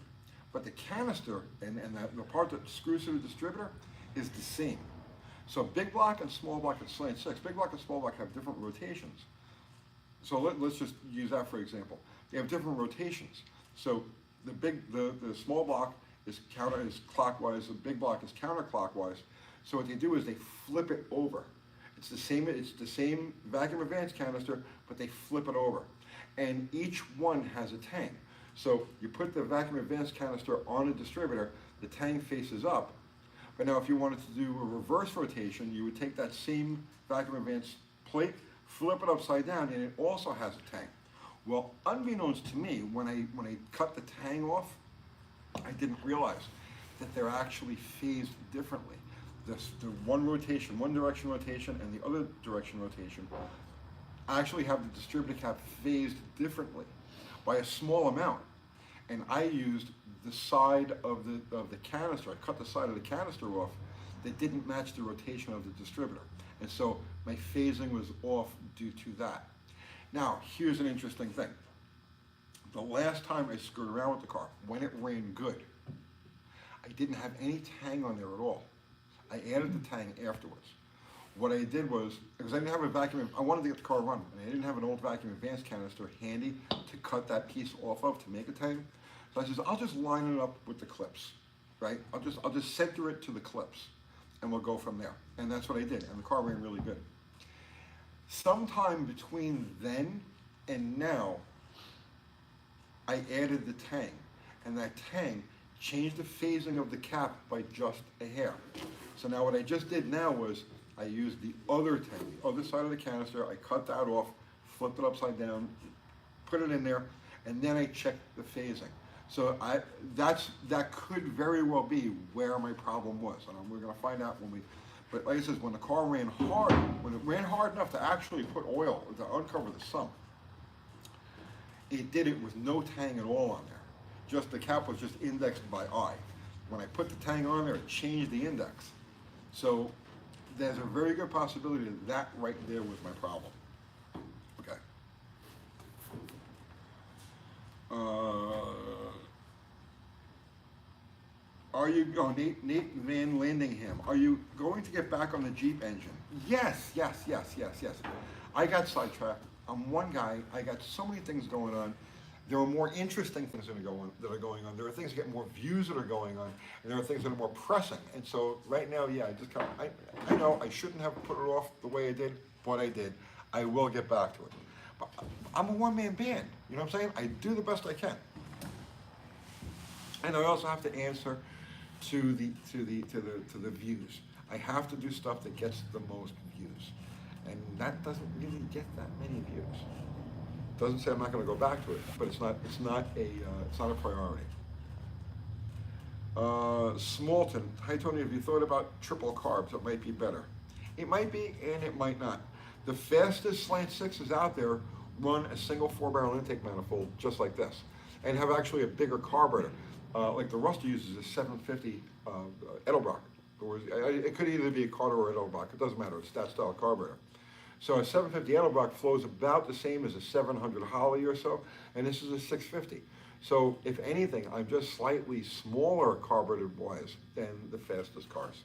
but the canister and the part that screws to the distributor is the same. So big block and small block and slant six. Big block and small block have different rotations. So let's just use that for example. They have different rotations. So the small block is clockwise, the big block is counterclockwise. So what they do is they flip it over. It's the same vacuum advance canister, but they flip it over. And each one has a tang. So you put the vacuum advance canister on a distributor, the tang faces up. But now if you wanted to do a reverse rotation, you would take that same vacuum advance plate, flip it upside down, and it also has a tang. Well, unbeknownst to me, when I cut the tang off, I didn't realize that they're actually phased differently. The one direction rotation, and the other direction rotation actually have the distributor cap phased differently by a small amount. And I used the side of the canister. I cut the side of the canister off that didn't match the rotation of the distributor. And so my phasing was off due to that. Now, here's an interesting thing. The last time I screwed around with the car, when it ran good, I didn't have any tang on there at all. I added the tang afterwards. What I did was, because I didn't have a vacuum, I wanted to get the car running, and I didn't have an old vacuum advance canister handy to cut that piece off of to make a tang. So I said, I'll just line it up with the clips, right? I'll just center it to the clips, and we'll go from there. And that's what I did, and the car ran really good. Sometime between then and now, I added the tang, and that tang changed the phasing of the cap by just a hair. So now what I just did now was I used the other tang, the other side of the canister, I cut that off, flipped it upside down, put it in there, and then I checked the phasing. So that could very well be where my problem was, and we're gonna find out when we, but like I said, when the car ran hard, when it ran hard enough to actually put oil, to uncover the sump, it did it with no tang at all on there. Just the cap was just indexed by eye. When I put the tang on there, it changed the index. So there's a very good possibility that that right there was my problem. Okay. Are you, oh, Nate Van Landingham, are you going to get back on the Jeep engine? Yes. I got sidetracked. I'm one guy. I got so many things going on. There are more interesting things that are going on. There are things that get more views that are going on, and there are things that are more pressing. And so right now, yeah, I know I shouldn't have put it off the way I did, but I did. I will get back to it. But I'm a one-man band. You know what I'm saying? I do the best I can, and I also have to answer to the views. I have to do stuff that gets the most views, and that doesn't really get that many views. Doesn't say I'm not going to go back to it, but it's not a priority. Smolton, hi Tony, have you thought about triple carbs? It might be better. It might be, and it might not. The fastest slant sixes out there run a single 4-barrel intake manifold just like this, and have actually a bigger carburetor. Like the Ruster uses a 750 Edelbrock. It could either be a Carter or Edelbrock. It doesn't matter. It's that style carburetor. So a 750 Edelbrock flows about the same as a 700 Holly or so, and this is a 650. So if anything, I'm just slightly smaller carburetor-wise than the fastest cars.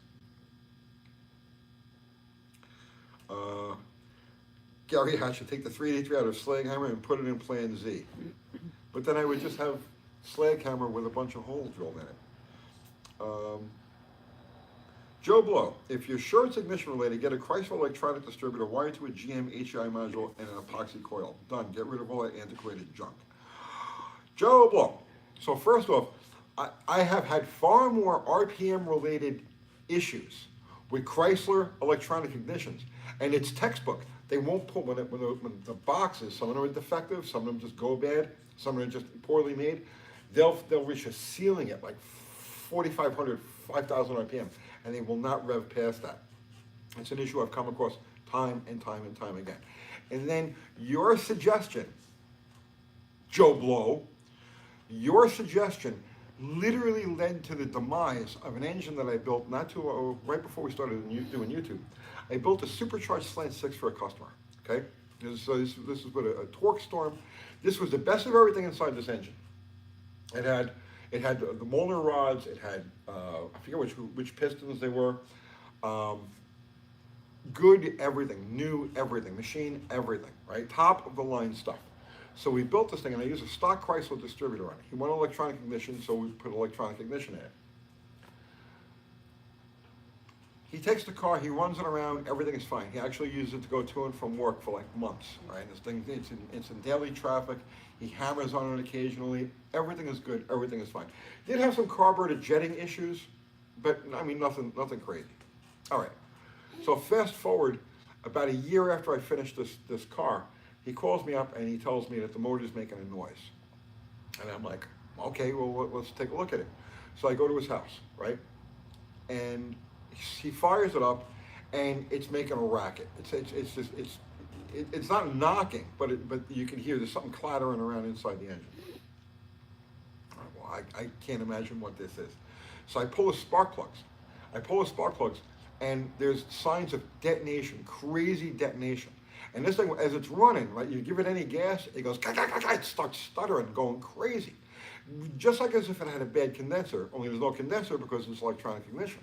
Gary Hatch should take the 383 out of slag hammer and put it in Plan Z. But then I would just have slag hammer with a bunch of holes drilled in it. Joe Blow, if you're sure it's ignition related, get a Chrysler electronic distributor wired to a GM HI module and an epoxy coil. Done. Get rid of all that antiquated junk. Joe Blow. So first off, I have had far more RPM related issues with Chrysler electronic ignitions, and it's textbook. They won't put, when the boxes, some of them are defective, some of them just go bad, some of them are just poorly made, they'll reach a ceiling at like 4,500, 5,000 RPM, and they will not rev past that. It's an issue I've come across time and time and time again. And then your suggestion, Joe Blow, your suggestion literally led to the demise of an engine that I built right before we started doing YouTube. I built a supercharged slant 6 for a customer, okay? This is with a torque storm. This was the best of everything inside this engine. It had the Molnar rods, it had, I forget which pistons they were, good everything, new everything, machine everything, right? Top of the line stuff. So we built this thing, and I used a stock Chrysler distributor on it. He wanted electronic ignition, so we put electronic ignition in it. He takes the car, he runs it around, everything is fine. He actually uses it to go to and from work for like months, right? This thing, it's in daily traffic. He hammers on it occasionally. Everything is good, everything is fine. Did have some carburetor jetting issues, but I mean, nothing crazy. All right, so fast forward about a year after I finished this car, he calls me up and he tells me that the motor's making a noise. And I'm like, okay, well, let's take a look at it. So I go to his house, right? And he fires it up, and it's making a racket. It's not knocking, but you can hear there's something clattering around inside the engine. All right, well, I can't imagine what this is. So I pull the spark plugs. And there's signs of detonation, crazy detonation. And this thing, as it's running, right, you give it any gas, it goes, it starts stuttering, going crazy. Just like as if it had a bad condenser, only there's no condenser because it's electronic ignition.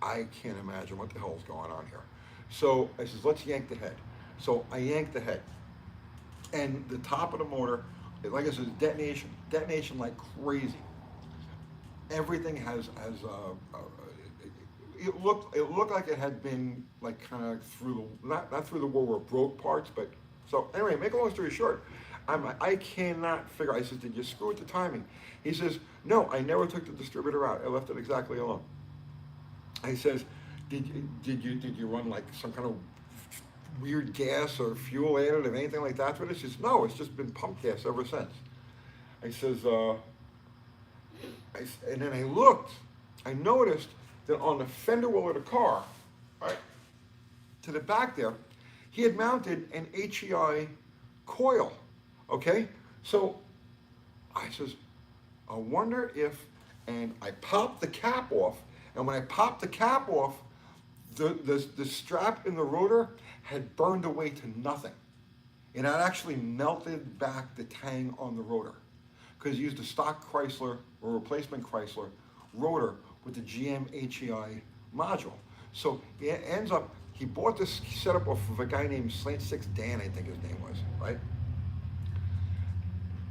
I can't imagine what the hell is going on here. So I says, let's yank the head. So I yanked the head. And the top of the motor, like I said, detonation like crazy. Everything it looked like it had been like kind of through the, not through the war where it broke parts, but, so anyway, make a long story short, I cannot figure, I said, did you screw with the timing? He says, no, I never took the distributor out. I left it exactly alone. I says, did you run like some kind of weird gas or fuel additive, anything like that with it? He says, no, it's just been pump gas ever since. I says, and then I looked, I noticed that on the fender well of the car, right, to the back there, he had mounted an HEI coil, okay? So I says, I wonder if, and I popped the cap off, and when I popped the cap off, the strap in the rotor had burned away to nothing. It had actually melted back the tang on the rotor because he used a stock Chrysler or replacement Chrysler rotor with the GM HEI module. So it ends up, he bought this setup off of a guy named Slant 6 Dan, I think his name was, right?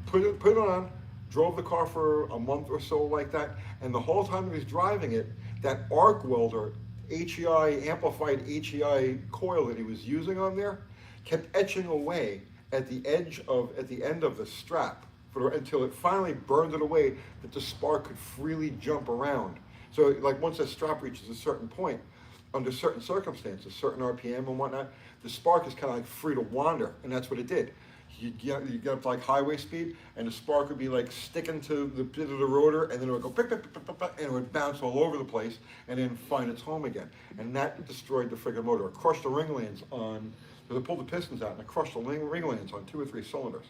Put it on, drove the car for a month or so like that, and the whole time he was driving it, that arc welder HEI, amplified HEI coil that he was using on there kept etching away at the end of the strap until it finally burned it away that the spark could freely jump around. So like once that strap reaches a certain point, under certain circumstances, certain RPM and whatnot, the spark is kind of like free to wander, and that's what it did. You get up to like highway speed, and the spark would be like sticking to the bit of the rotor, and then it would go pick, and it would bounce all over the place, and then find its home again. And that destroyed the friggin' motor. It crushed the ring lands on, so they pulled the pistons out, and it crushed the ring lands on 2 or 3 cylinders.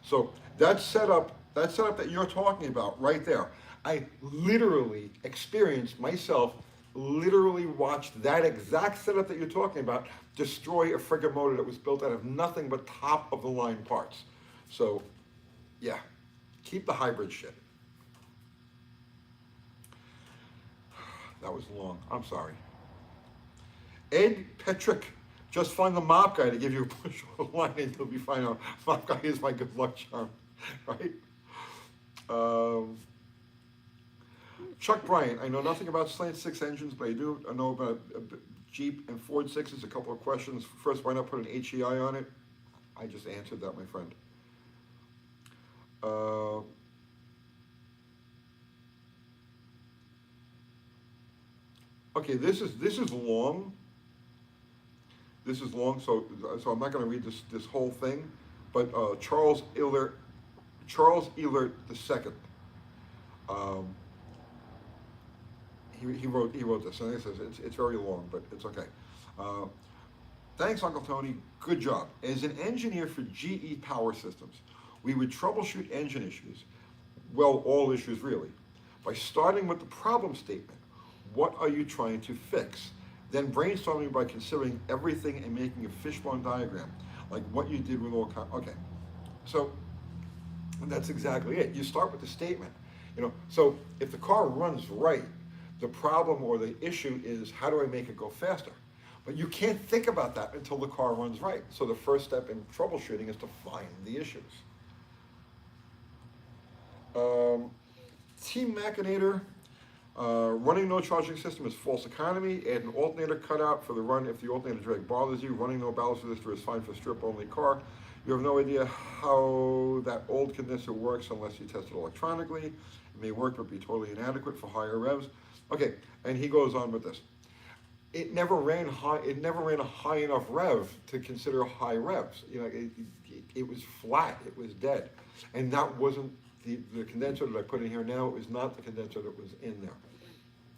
So that setup that you're talking about right there, I literally experienced myself, literally watched that exact setup that you're talking about destroy a friggin' motor that was built out of nothing but top of the line parts. So yeah, keep the hybrid shit. That was long, I'm sorry. Ed Petrick, just find the mop guy to give you a push on the line and you'll be fine. Mop guy is my good luck charm, right? Chuck Bryant, I know nothing about Slant 6 engines, but I do know about Jeep and Ford 6s. A couple of questions. First, why not put an HEI on it? I just answered that, my friend. Okay, this is long. This is long, so I'm not going to read this whole thing. But Charles Elert II. He wrote this, and he says it's very long, but it's okay. Thanks, Uncle Tony. Good job. As an engineer for GE Power Systems, we would troubleshoot engine issues, well, all issues really, by starting with the problem statement. What are you trying to fix? Then brainstorming by considering everything and making a fishbone diagram, like what you did with all okay. So that's exactly it. You start with the statement. So if the car runs right, the problem or the issue is how do I make it go faster? But you can't think about that until the car runs right. So the first step in troubleshooting is to find the issues. Team Machinator, running no charging system is false economy. Add an alternator cutout for the run if the alternator drag bothers you. Running no ballast resistor is fine for strip-only car. You have no idea how that old condenser works unless you test it electronically. It may work but be totally inadequate for higher revs. Okay, and he goes on with this. It never ran high. It never ran a high enough rev to consider high revs. You know, it was flat. It was dead, and that wasn't the condenser that I put in here now. It was not the condenser that was in there.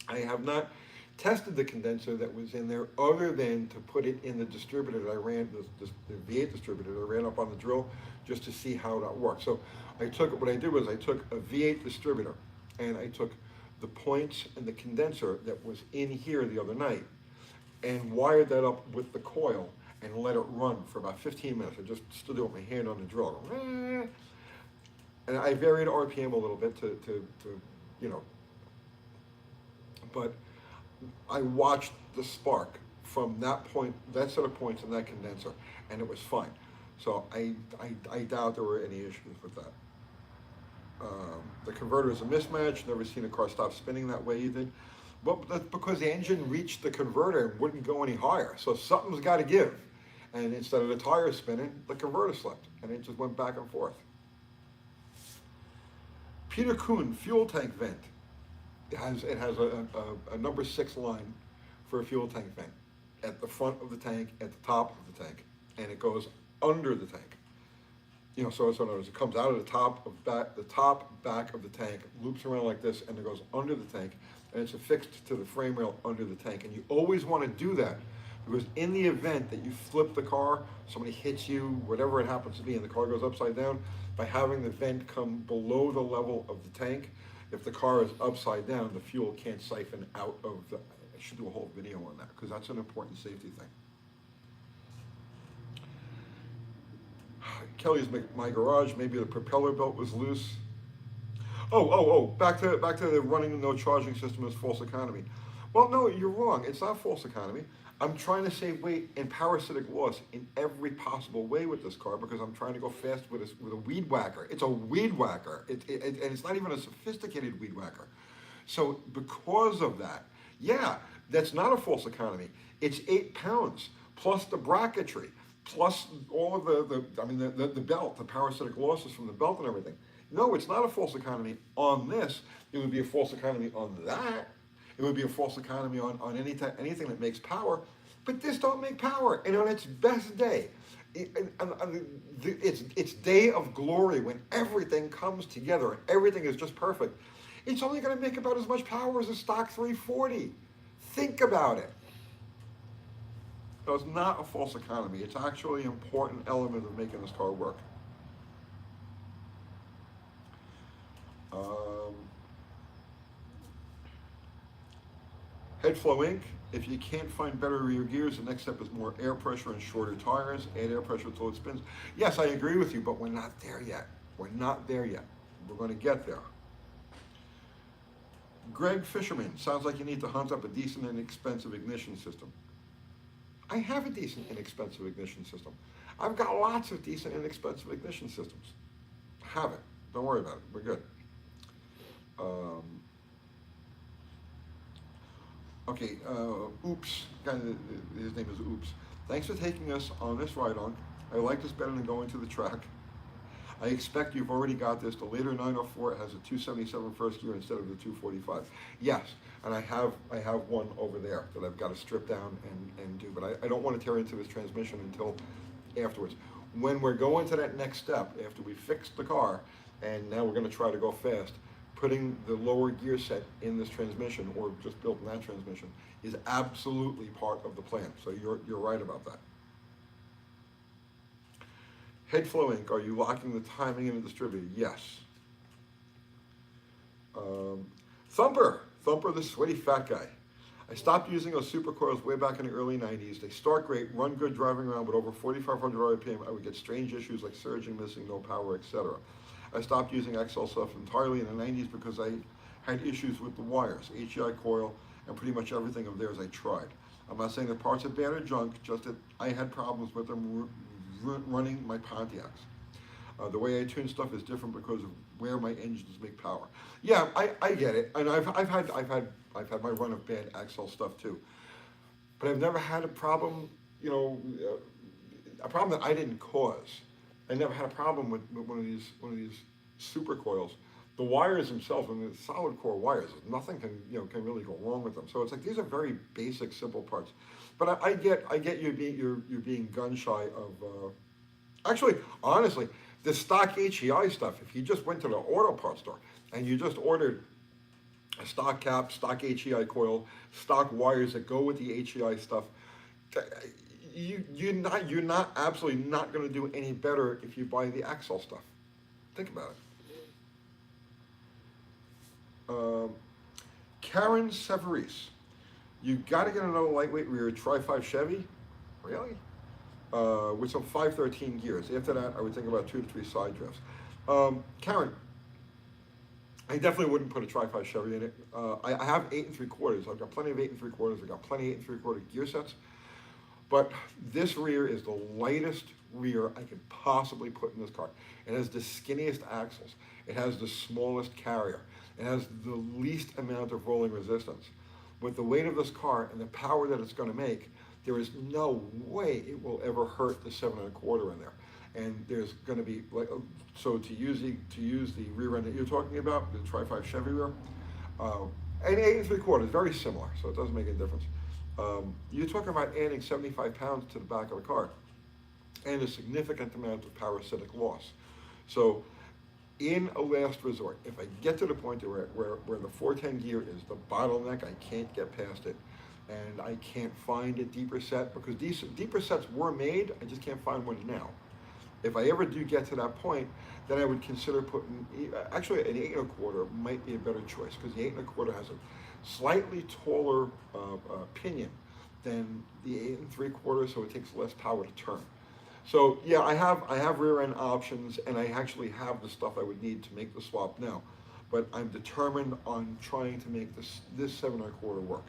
I have not tested the condenser that was in there other than to put it in the distributor that I ran, the V8 distributor that I ran up on the drill just to see how that worked. So what I did was I took a V8 distributor and I took the points and the condenser that was in here the other night and wired that up with the coil and let it run for about 15 minutes. I just stood there with my hand on the drill. And I varied RPM a little bit to you know, but I watched the spark from that point, that set of points in that condenser, and it was fine. So I doubt there were any issues with that. The converter is a mismatch. Never seen a car stop spinning that way either. Well, that's because the engine reached the converter and wouldn't go any higher. So something's got to give. And instead of the tire spinning, the converter slipped, and it just went back and forth. Peter Kuhn, fuel tank vent. It has a number 6 line for a fuel tank vent at the front of the tank, at the top of the tank, and it goes under the tank. You know, so in other words, it comes out of the top back of the tank, loops around like this, and it goes under the tank, and it's affixed to the frame rail under the tank. And you always want to do that because in the event that you flip the car, somebody hits you, whatever it happens to be, and the car goes upside down, by having the vent come below the level of the tank, if the car is upside down, the fuel can't siphon out of the, I should do a whole video on that because that's an important safety thing. Kelly's my garage, maybe the propeller belt was loose. Back to the running no charging system is false economy. Well, no, you're wrong. It's not false economy. I'm trying to save weight and parasitic loss in every possible way with this car because I'm trying to go fast with a weed whacker. It's a weed whacker, and it's not even a sophisticated weed whacker. So because of that, yeah, that's not a false economy. It's 8 pounds plus the bracketry, plus all of the belt, the parasitic losses from the belt and everything. No, it's not a false economy on this. It would be a false economy on that. It would be a false economy on anything that makes power, but this don't make power. And on its best day, its day of glory when everything comes together and everything is just perfect, it's only going to make about as much power as a stock 340. Think about it. So it's not a false economy. It's actually an important element of making this car work. Headflow Inc. If you can't find better rear gears, the next step is more air pressure and shorter tires. Add air pressure until it spins. Yes, I agree with you, but we're not there yet. We're not there yet. We're going to get there. Greg Fisherman, sounds like you need to hunt up a decent and inexpensive ignition system. I have a decent inexpensive ignition system. I've got lots of decent inexpensive ignition systems. Have it. Don't worry about it. We're good. Okay, Oops, his name is Oops. Thanks for taking us on this ride-on. I like this better than going to the track. I expect you've already got this. The later 904 has a 277 first gear instead of the 245. Yes, and I have one over there that I've got to strip down and do, but I don't want to tear into this transmission until afterwards. When we're going to that next step, after we fix the car, and now we're going to try to go fast, putting the lower gear set in this transmission, or just built in that transmission, is absolutely part of the plan. So you're right about that. Headflow Inc., are you locking the timing in the distributor? Yes. Thumper the sweaty fat guy. I stopped using those supercoils way back in the early 90s. They start great, run good driving around, but over 4,500 RPM, I would get strange issues like surging, missing, no power, etc. I stopped using XL stuff entirely in the 90s because I had issues with the wires, HEI coil, and pretty much everything of theirs I tried. I'm not saying the parts are bad or junk, just that I had problems with them running my Pontiacs. The way I tune stuff is different because of where my engines make power. Yeah, I get it, and I've had my run of bad axle stuff too, but I've never had a problem, a problem that I didn't cause. I never had a problem with one of these super coils. The wires themselves, when they're solid core wires, nothing can really go wrong with them. So it's like these are very basic, simple parts. But I get you being gun shy of. Actually, honestly, the stock HEI stuff. If you just went to the auto parts store and you just ordered a stock cap, stock HEI coil, stock wires that go with the HEI stuff, you're not absolutely not going to do any better if you buy the axle stuff. Think about it. Karen Severis, you got to get another lightweight rear Tri-5 Chevy, really? With some 513 gears. After that, I would think about 2 to 3 side drifts. Karen, I definitely wouldn't put a Tri-5 Chevy in it. I have 8 3/4. I've got plenty of 8 3/4. I've got plenty of 8 3/4 gear sets. But this rear is the lightest rear I could possibly put in this car. It has the skinniest axles. It has the smallest carrier. It has the least amount of rolling resistance. With the weight of this car and the power that it's going to make, there is no way it will ever hurt the 7 1/4 in there. And there's going to be so to use the rear end that you're talking about, the Tri-5 Chevy rear, and 8 3/4 is very similar, so it doesn't make any difference. You're talking about adding 75 pounds to the back of the car and a significant amount of parasitic loss. So in a last resort, if I get to the point where the 410 gear is the bottleneck, I can't get past it, and I can't find a deeper set, because these deeper sets were made, I just can't find one now. If I ever do get to that point, then I would consider putting, actually an 8 1/4 might be a better choice, because the 8 1/4 has a slightly taller pinion than the 8 3/4, so it takes less power to turn. So yeah, I have rear end options, and I actually have the stuff I would need to make the swap now, but I'm determined on trying to make this 7 1/4 work.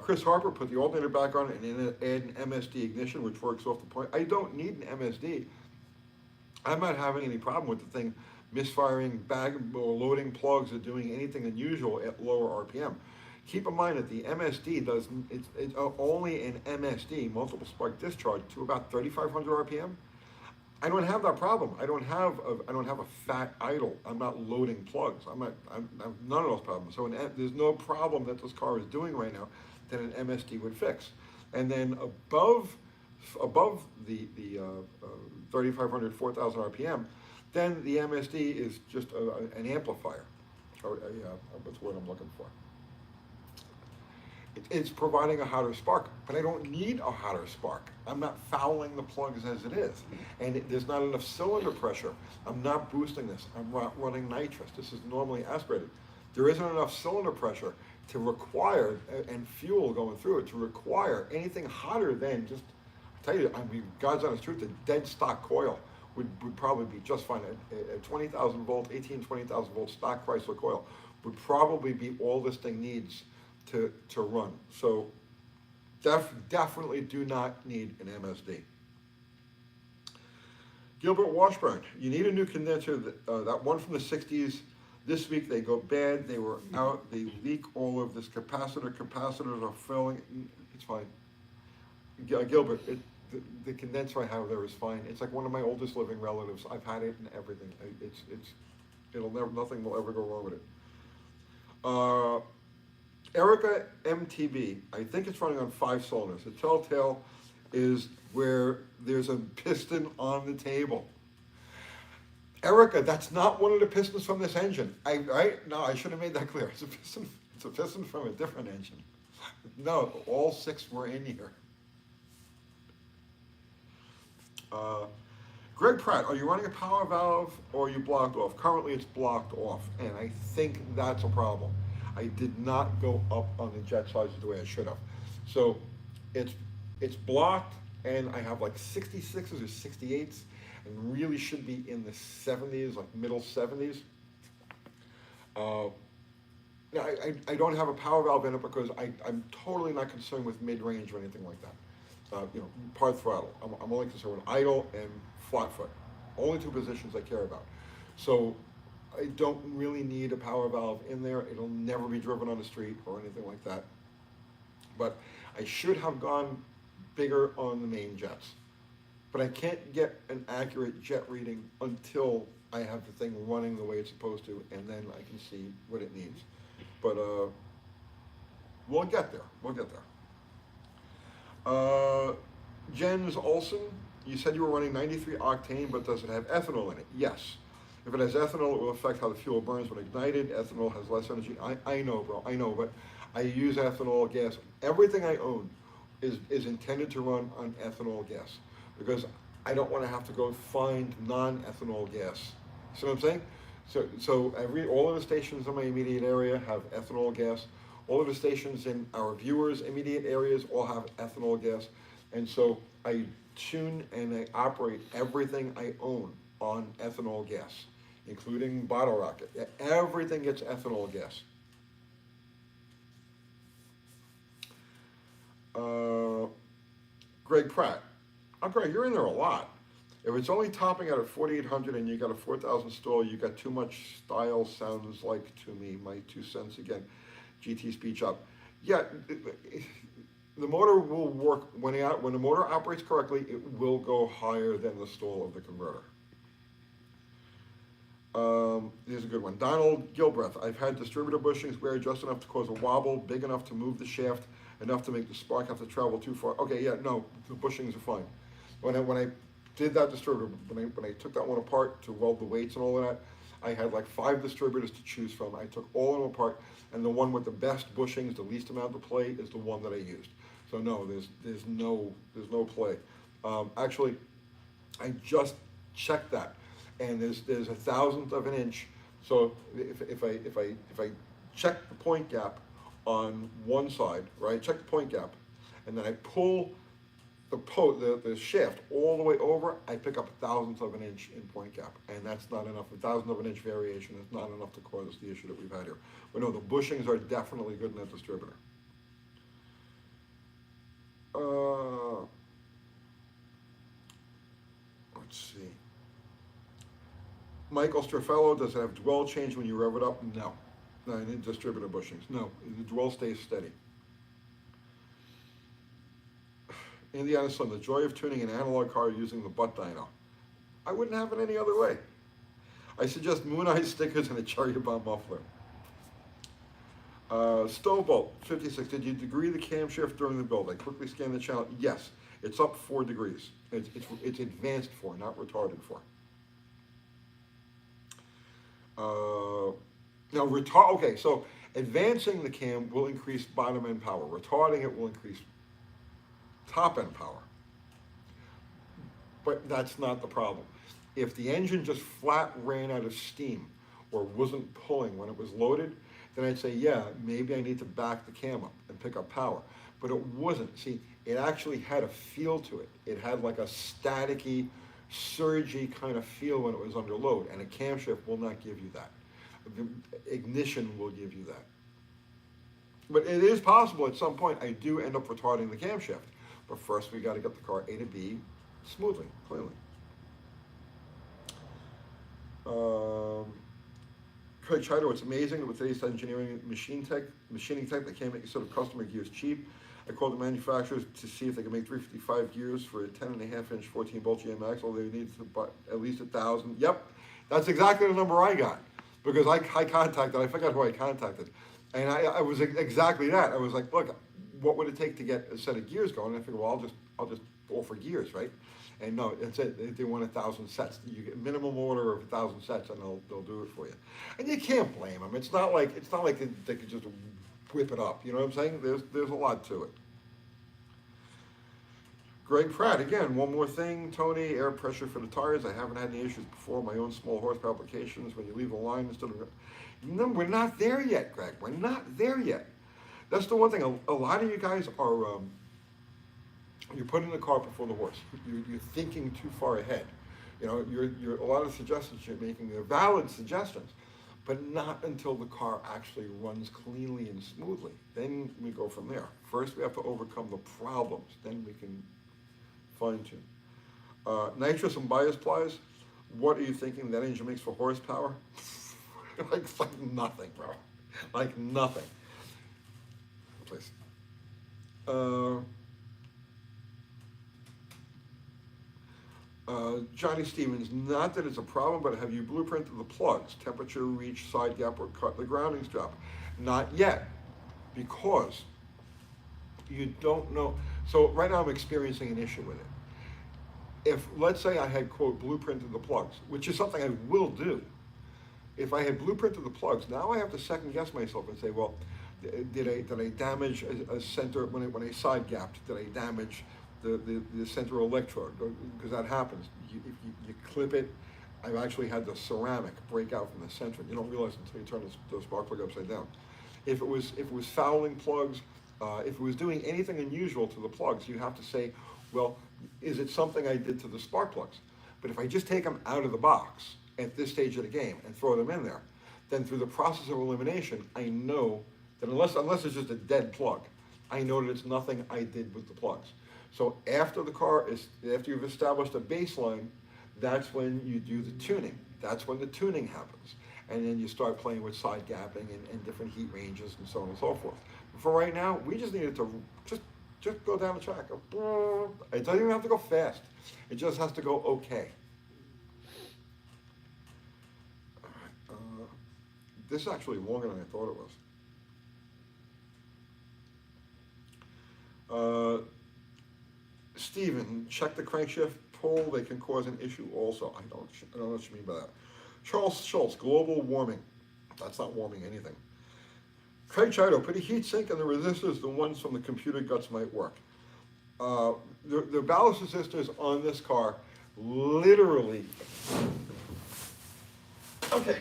Chris Harper put the alternator back on and add an MSD ignition, which works off the point. I don't need an MSD. I'm not having any problem with the thing misfiring, bag or loading plugs, or doing anything unusual at lower RPM. Keep in mind that the MSD it's only an MSD, multiple spark discharge, to about 3,500 RPM. I don't have that problem. I don't have a fat idle. I'm not loading plugs. I'm none of those problems. So there's no problem that this car is doing right now that an MSD would fix. And then above the 3,500, 4,000 RPM, then the MSD is just an amplifier, or what's the word I'm looking for? It's providing a hotter spark, but I don't need a hotter spark. I'm not fouling the plugs as it is, and there's not enough cylinder pressure. I'm not boosting this. I'm running nitrous. This is normally aspirated. There isn't enough cylinder pressure to require, and fuel going through it, to require anything hotter than just, I tell you, I mean, God's honest truth, a dead stock coil would probably be just fine. A 20,000 volt, 20,000 volt stock Chrysler coil would probably be all this thing needs to run. So definitely do not need an MSD. Gilbert Washburn, you need a new condenser. That one from the 60s, this week they go bad. They were out. They leak all of this capacitor. Capacitors are filling. It's fine. Gilbert, the condenser I have there is fine. It's like one of my oldest living relatives. I've had it and everything. Nothing will ever go wrong with it. Erica MTB, I think it's running on 5 cylinders. The telltale is where there's a piston on the table. Erica, that's not one of the pistons from this engine. No, I should have made that clear. It's a piston from a different engine. No, all 6 were in here. Greg Pratt, are you running a power valve or are you blocked off? Currently it's blocked off, and I think that's a problem. I did not go up on the jet sizes the way I should have. So it's blocked, and I have like 66s or 68s, and really should be in the 70s, like middle 70s. Now, I don't have a power valve in it because I'm totally not concerned with mid-range or anything like that. Part throttle. I'm only concerned with idle and flat foot. Only two positions I care about. So I don't really need a power valve in there. It'll never be driven on the street or anything like that. But I should have gone bigger on the main jets. But I can't get an accurate jet reading until I have the thing running the way it's supposed to, and then I can see what it needs. But we'll get there. We'll get there. Jens Olson, you said you were running 93 octane, but does it have ethanol in it? Yes. If it has ethanol, it will affect how the fuel burns when ignited. Ethanol has less energy. I know, bro. I know, but I use ethanol gas. Everything I own is intended to run on ethanol gas because I don't want to have to go find non-ethanol gas. See what I'm saying? So all of the stations in my immediate area have ethanol gas. All of the stations in our viewers' immediate areas all have ethanol gas. And so I tune and I operate everything I own on ethanol gas, including Bottle Rocket. Everything gets ethanol gas. Greg Pratt. Oh, Greg, you're in there a lot. If it's only topping out at 4,800 and you got a 4,000 stall, you got too much style, sounds like to me. My 2 cents again. GT speech up. Yeah, the motor will work, when the motor operates correctly, it will go higher than the stall of the converter. Here's a good one. Donald Gilbreth. I've had distributor bushings where just enough to cause a wobble, big enough to move the shaft, enough to make the spark have to travel too far. Okay, yeah, no, the bushings are fine. When I did that distributor, when I took that one apart to weld the weights and all of that, I had like 5 distributors to choose from. I took all of them apart, and the one with the best bushings, the least amount of play, is the one that I used. So no, there's no play. Actually, I just checked that, and there's 1,000th of an inch. So if I check the point gap on one side, right? Check the point gap, and then I pull the shaft all the way over, I pick up 1,000th of an inch in point gap, and that's not enough. 1,000th of an inch variation is not enough to cause the issue that we've had here. But no, the bushings are definitely good in that distributor. Let's see. Michael Strafello, does it have dwell change when you rev it up? No. No, I need distributor bushings. No, the dwell stays steady. Indiana Sun, the joy of tuning an analog car using the butt dyno. I wouldn't have it any other way. I suggest moon eye stickers and a cherry bomb muffler. Stovebolt 56, did you degree the camshaft during the build? I quickly scanned the channel. Yes, it's up 4 degrees. It's advanced 4, not retarded 4. Okay, so advancing the cam will increase bottom end power. Retarding it will increase top end power. But that's not the problem. If the engine just flat ran out of steam or wasn't pulling when it was loaded, then I'd say, yeah, maybe I need to back the cam up and pick up power. But it wasn't. See, it actually had a feel to it. It had like a staticky, surgy kind of feel when it was under load, and a camshaft will not give you that. The ignition will give you that. But it is possible at some point I do end up retarding the camshaft. But first we got to get the car A to B smoothly, clearly. Craig Chido, it's amazing that with today's engineering machining tech, they can't make a sort of customer gears cheap. I called the manufacturers to see if they can make 355 gears for a 10.5-inch 14-bolt GM axle. They need to buy at least 1,000. Yep, that's exactly the number I got because I contacted. I forgot who I contacted, and I was exactly that. I was like, look, what would it take to get a set of gears going? And I figured, well, I'll just offer gears, right? And no, it's it. They want 1,000 sets. You get minimum order of 1,000 sets, and they'll do it for you. And you can't blame them. It's not like they could just whip it up. You know what I'm saying? There's a lot to it. Greg Pratt, again, one more thing. Tony, air pressure for the tires. I haven't had any issues before. My own small horsepower applications. When you leave a line instead of, no, we're not there yet, Greg. We're not there yet. That's the one thing. A lot of you guys are. You're putting the cart before the horse. You're thinking too far ahead. You know, a lot of the suggestions you're making are valid suggestions, but not until the car actually runs cleanly and smoothly. Then we go from there. First, we have to overcome the problems, then we can fine tune. Nitrous and bias plies, what are you thinking that engine makes for horsepower? like nothing, bro. Like nothing. Please. Johnny Stevens, not that it's a problem, but have you blueprinted the plugs, temperature, reach, side gap, or cut the grounding strap? Not yet, because you don't know. So right now I'm experiencing an issue with it. If, let's say I had, quote, blueprinted the plugs, which is something I will do. If I had blueprinted the plugs, now I have to second guess myself and say, well, did I damage a center, when I side gapped, did I damage the center electrode? Because that happens. If you clip it, I've actually had the ceramic break out from the center. You don't realize until you turn the spark plug upside down. If it was fouling plugs, if it was doing anything unusual to the plugs, you have to say, well, is it something I did to the spark plugs? But if I just take them out of the box at this stage of the game and throw them in there, then through the process of elimination, I know that unless it's just a dead plug, I know that it's nothing I did with the plugs. So after you've established a baseline, that's when you do the tuning. That's when the tuning happens. And then you start playing with side gapping and different heat ranges and so on and so forth. But for right now, we just needed to just go down the track. It doesn't even have to go fast. It just has to go okay. All right. This is actually longer than I thought it was. Steven, check the crankshaft pull. They can cause an issue also. I don't know what you mean by that. Charles Schultz, global warming. That's not warming anything. Craig Chido, put a heat sink in the resistors. The ones from the computer guts might work. The ballast resistors on this car literally. Okay,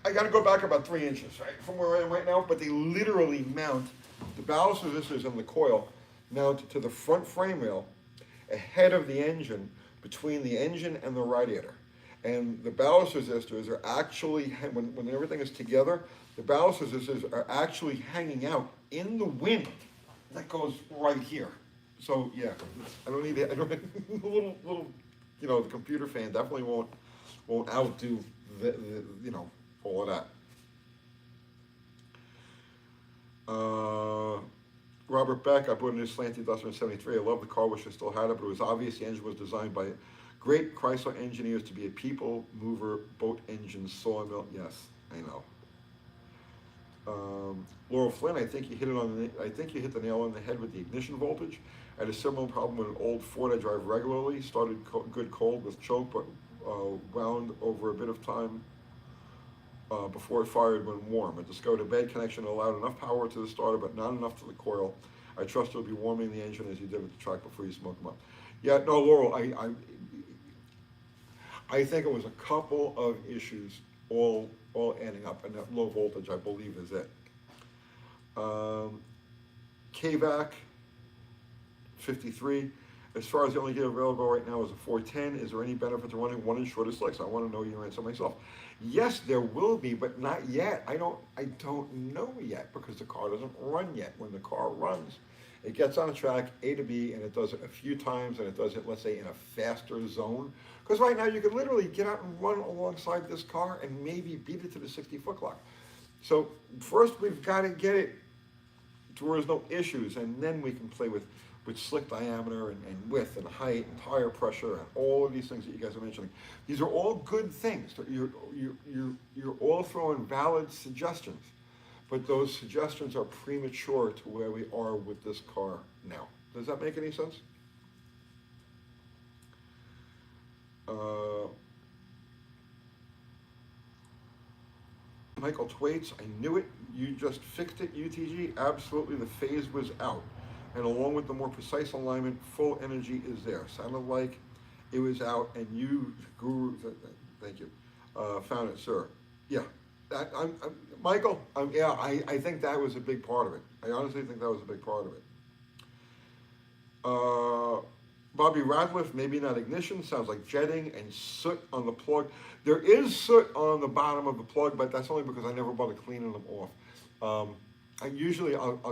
I got to go back about 3 inches, right, from where I am right now. But they literally mount the ballast resistors in the coil mounted to the front frame rail ahead of the engine, between the engine and the radiator. And the ballast resistors are actually, when everything is together, the ballast resistors are actually hanging out in the wind that goes right here. So yeah, I don't need it. I don't little, the computer fan definitely won't outdo all of that. Robert Beck, I bought a new slanty Duster in '73. I love the car, wish I still had it, but it was obvious the engine was designed by great Chrysler engineers to be a people mover, boat engine, sawmill. Yes, I know. Laurel Flynn, I think you hit the nail on the head with the ignition voltage. I had a similar problem with an old Ford I drive regularly. Started good cold with choke, but wound over a bit of time before it fired when warm. I discovered a bad connection that allowed enough power to the starter, but not enough to the coil. I trust it'll be warming the engine as you did with the track before you smoke them up. Yeah, no, Laurel, I think it was a couple of issues all adding up, and that low voltage, I believe, is it. KVAC 53. As far as the only gear available right now is a 410, is there any benefit to running one and shorter slicks? I want to know your answer myself. Yes, there will be, but not yet. I don't know yet because the car doesn't run yet. When the car runs, it gets on a track A to B, and it does it a few times, and it does it, let's say, in a faster zone. Because right now you can literally get out and run alongside this car and maybe beat it to the 60-foot clock. So first we've got to get it to where there's no issues, and then we can play with slick diameter and width and height and tire pressure and all of these things that you guys are mentioning. These are all good things. You're all throwing valid suggestions, but those suggestions are premature to where we are with this car now. Does that make any sense? Michael Twaits, I knew it. You just fixed it, UTG. Absolutely, the phase was out. And along with the more precise alignment, full energy is there. Sounded like it was out, and you, Guru, thank you, found it, sir. Yeah, Michael, yeah, I think that was a big part of it. I honestly think that was a big part of it. Bobby Radcliffe, maybe not ignition, sounds like jetting and soot on the plug. There is soot on the bottom of the plug, but that's only because I never bother cleaning them off. I'll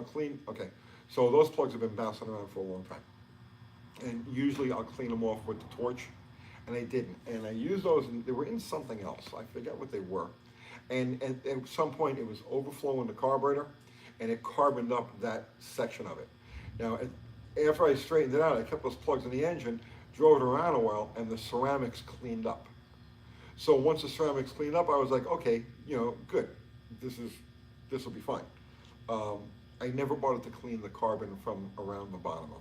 clean, okay, so those plugs have been bouncing around for a long time. And usually I'll clean them off with the torch, and I didn't. And I used those, and they were in something else. I forget what they were. And at some point it was overflowing the carburetor, and it carboned up that section of it. Now, after I straightened it out, I kept those plugs in the engine, drove it around a while, and the ceramics cleaned up. So once the ceramics cleaned up, I was like, okay, good. This will be fine. I never bothered to clean the carbon from around the bottom of them.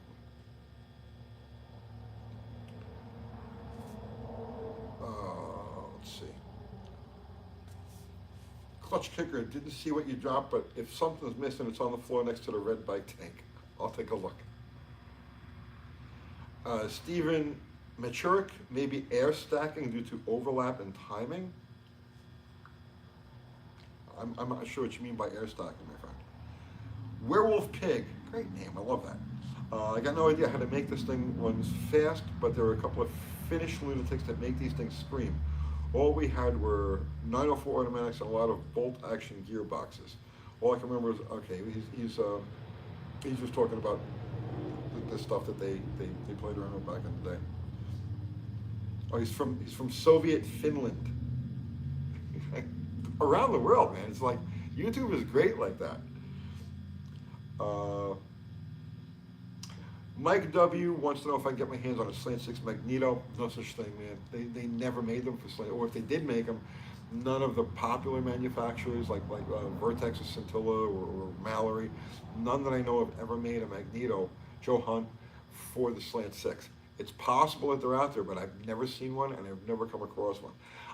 Let's see. Clutch kicker, didn't see what you dropped, but if something's missing, it's on the floor next to the red bike tank. I'll take a look. Stephen Machurik, maybe air stacking due to overlap and timing. I'm not sure what you mean by air stacking, my friend. Werewolf Pig, great name, I love that. I got no idea how to make this thing runs fast, but there are a couple of Finnish lunatics that make these things scream. All we had were 904 automatics and a lot of bolt action gearboxes. All I can remember is, okay, he's just talking about the stuff that they played around with back in the day. Oh, he's from Soviet Finland. Around the world, man. It's like, YouTube is great like that. Mike W. wants to know if I can get my hands on a Slant 6 Magneto. No such thing, man. They never made them for Slant, or if they did make them, none of the popular manufacturers like Vertex or Scintilla or Mallory, none that I know of ever made a Magneto, Joe Hunt, for the Slant 6. It's possible that they're out there, but I've never seen one and I've never come across one.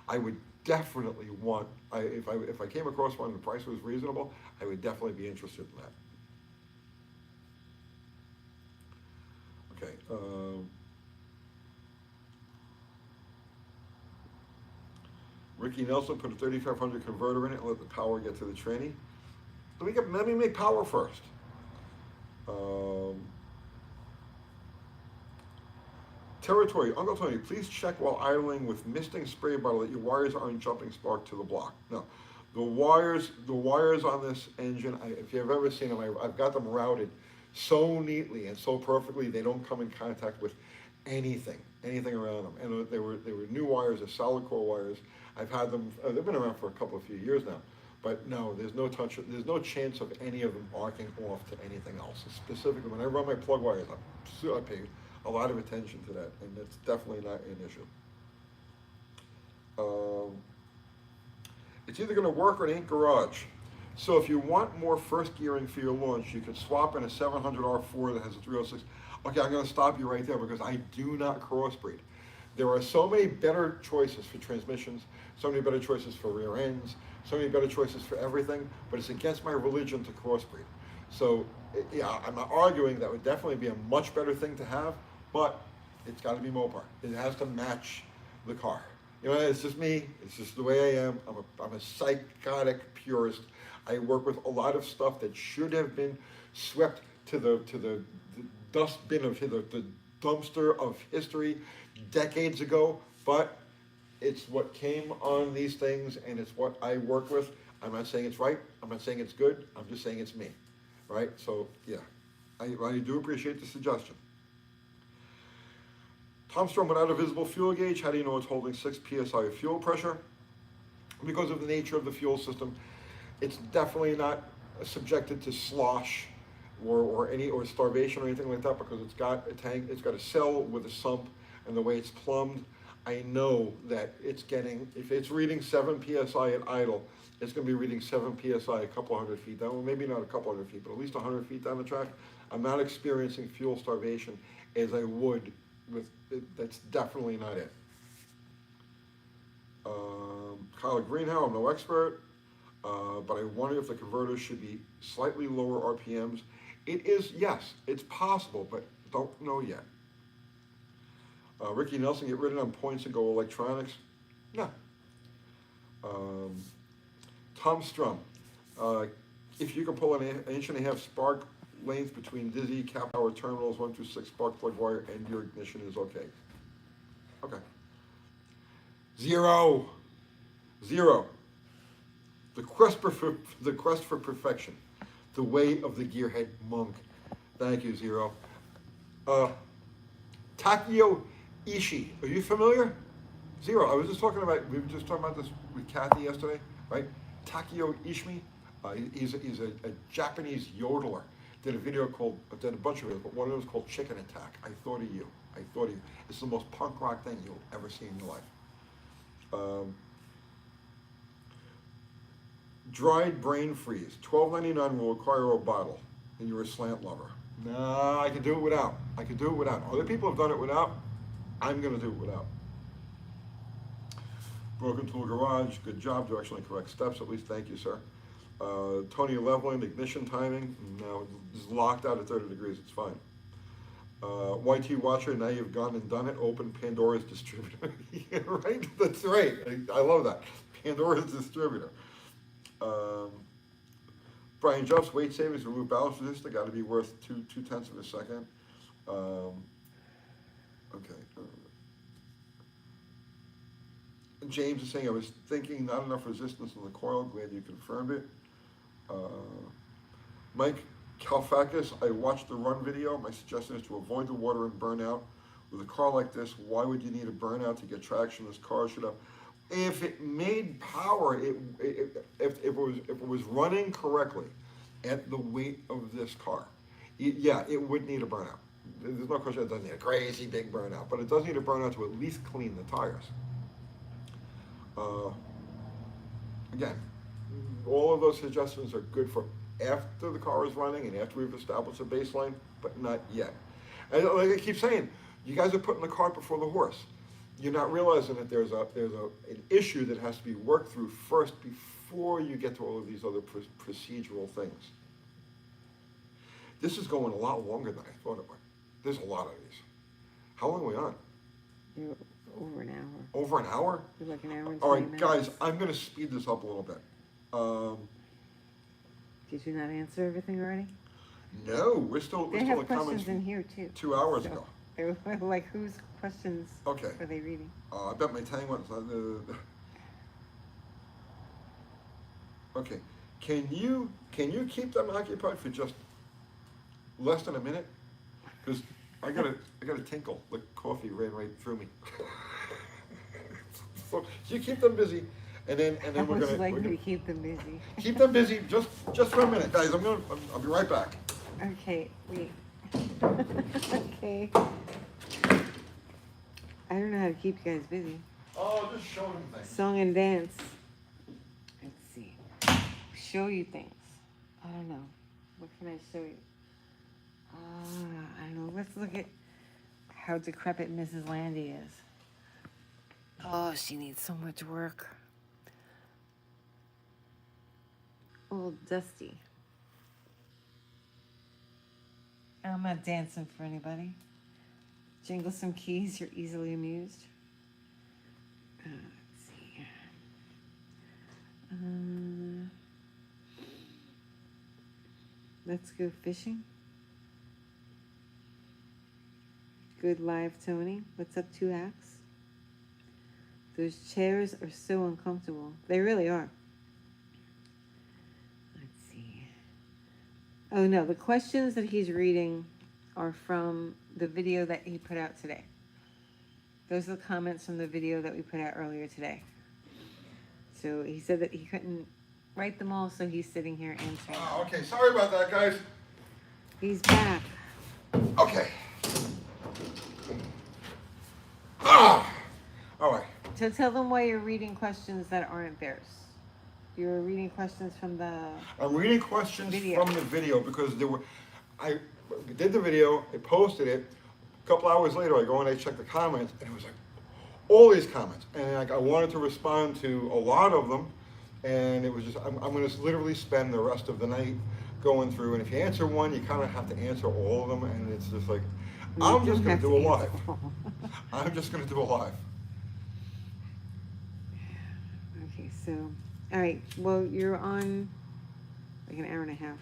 I would definitely want, if I came across one and the price was reasonable, I would definitely be interested in that. Okay. Ricky Nelson put a 3500 converter in it and let the power get to the tranny. Let me make power first. Territory, Uncle Tony, please check while idling with misting spray bottle that your wires aren't jumping spark to the block. No, the wires on this engine, if you've ever seen them, I've got them routed so neatly and so perfectly they don't come in contact with anything around them. And they were new wires, they're solid core wires. I've had them, they've been around for a few years now. But no, there's no chance of any of them arcing off to anything else. Specifically, when I run my plug wires, I pay a lot of attention to that, and it's definitely not an issue. It's either going to work or it ain't garage. So if you want more first gearing for your launch, you could swap in a 700 R4 that has a 306. Okay, I'm going to stop you right there because I do not crossbreed. There are so many better choices for transmissions, so many better choices for rear ends, so many better choices for everything, but it's against my religion to crossbreed. So yeah, I'm not arguing that would definitely be a much better thing to have, but it's got to be Mopar. It has to match the car. It's just me. It's just the way I am. I'm a psychotic purist. I work with a lot of stuff that should have been swept to the dustbin of the dumpster of history decades ago, but it's what came on these things, and it's what I work with. I'm not saying it's right. I'm not saying it's good. I'm just saying it's me, right? So yeah, I do appreciate the suggestion. Tom Strom, without a visible fuel gauge, how do you know it's holding 6 psi of fuel pressure? Because of the nature of the fuel system, it's definitely not subjected to slosh or starvation or anything like that, because it's got a tank, it's got a cell with a sump, and the way it's plumbed, I know that it's getting, if it's reading 7 psi at idle, it's going to be reading 7 psi a couple hundred feet down, well, maybe not a couple hundred feet, but at least 100 feet down the track. I'm not experiencing fuel starvation as I would with it. That's definitely not it. Kyle Greenhow, I'm no expert, but I wonder if the converter should be slightly lower RPMs. It is, yes, it's possible, but don't know yet. Ricky Nelson, get rid of on points and go electronics. No. Tom Strum, if you can pull an 1.5 inch spark length between dizzy, cap power terminals, 1 through 6 spark plug wire, and your ignition is okay. Okay. 0. 0. The quest for perfection. The way of the gearhead monk. Thank you, 0. Takio Ishii. Are you familiar? 0. We were just talking about this with Kathy yesterday, right? Takio Ishii. He's a Japanese yodeler. Did a bunch of videos, but one of them was called Chicken Attack. I thought of you. It's the most punk rock thing you'll ever see in your life. Dried brain freeze. $12.99 will require a bottle, and you're a slant lover. Nah, I can do it without. Other people have done it without. I'm going to do it without. Broken tool garage. Good job. Directionally correct steps, at least. Thank you, sir. Tony leveling, ignition timing. No, it's locked out at 30 degrees. It's fine. YT watcher. Now you've gone and done it. Open Pandora's distributor. Yeah, right? That's right. I love that. Pandora's distributor. Brian Juff's weight savings, remove ballast resistor, got to be worth 2/10 of a second. Okay. James is saying, I was thinking not enough resistance in the coil. Glad you confirmed it. Mike Kalfakis, I watched the run video. My suggestion is to avoid the water and burnout. With a car like this, why would you need a burnout to get traction? This car should have. If it made power, if it was running correctly at the weight of this car, yeah, it would need a burnout. There's no question it doesn't need a crazy big burnout, but it does need a burnout to at least clean the tires. Again, all of those suggestions are good for after the car is running and after we've established a baseline, but not yet. And like I keep saying, you guys are putting the cart before the horse. You're not realizing that there's an issue that has to be worked through first before you get to all of these other procedural things. This is going a lot longer than I thought it would. There's a lot of these. How long are we on? You're over an hour. Over an hour? You're like an hour and 20 All right, minutes. guys, I'm going to speed this up a little bit. Did you not answer everything already? No, we're still They in have comments questions in here too. 2 hours So, ago. they were like, whose questions Okay. are they reading? I bet my tang ones. Okay, can you keep them occupied for just less than a minute? Because I got a tinkle. The coffee ran right through me. So you keep them busy, and then we're Would you gonna like me to keep them busy? keep them busy just for a minute, guys. I'll be right back. Okay, wait. Okay. I don't know how to keep you guys busy. Oh, just show them things. Song and dance. Let's see. Show you things. I don't know. What can I show you? I don't know. Let's look at how decrepit Mrs. Landy is. Oh, she needs so much work. Old Dusty. I'm not dancing for anybody. Jingle some keys, you're easily amused. Let's see. Let's go fishing. Good live, Tony. What's up, 2X? Those chairs are so uncomfortable. They really are. Let's see. Oh no, the questions that he's reading are from the video that he put out today. Those are the comments from the video that we put out earlier today. So he said that he couldn't write them all, so he's sitting here answering. Okay, sorry about that, guys. He's back. Okay. All right. So tell them why you're reading questions that aren't theirs. You're reading questions from the I'm reading questions video. from the video because I did the video, I posted it. A couple hours later, I go and I check the comments, and it was like all these comments, and I wanted to respond to a lot of them, and it was just I'm going to literally spend the rest of the night going through, and if you answer one, you kind of have to answer all of them, and it's just like I'm just going to do a live. I'm just going to do a live. Okay, so all right. Well, you're on like an hour and a half.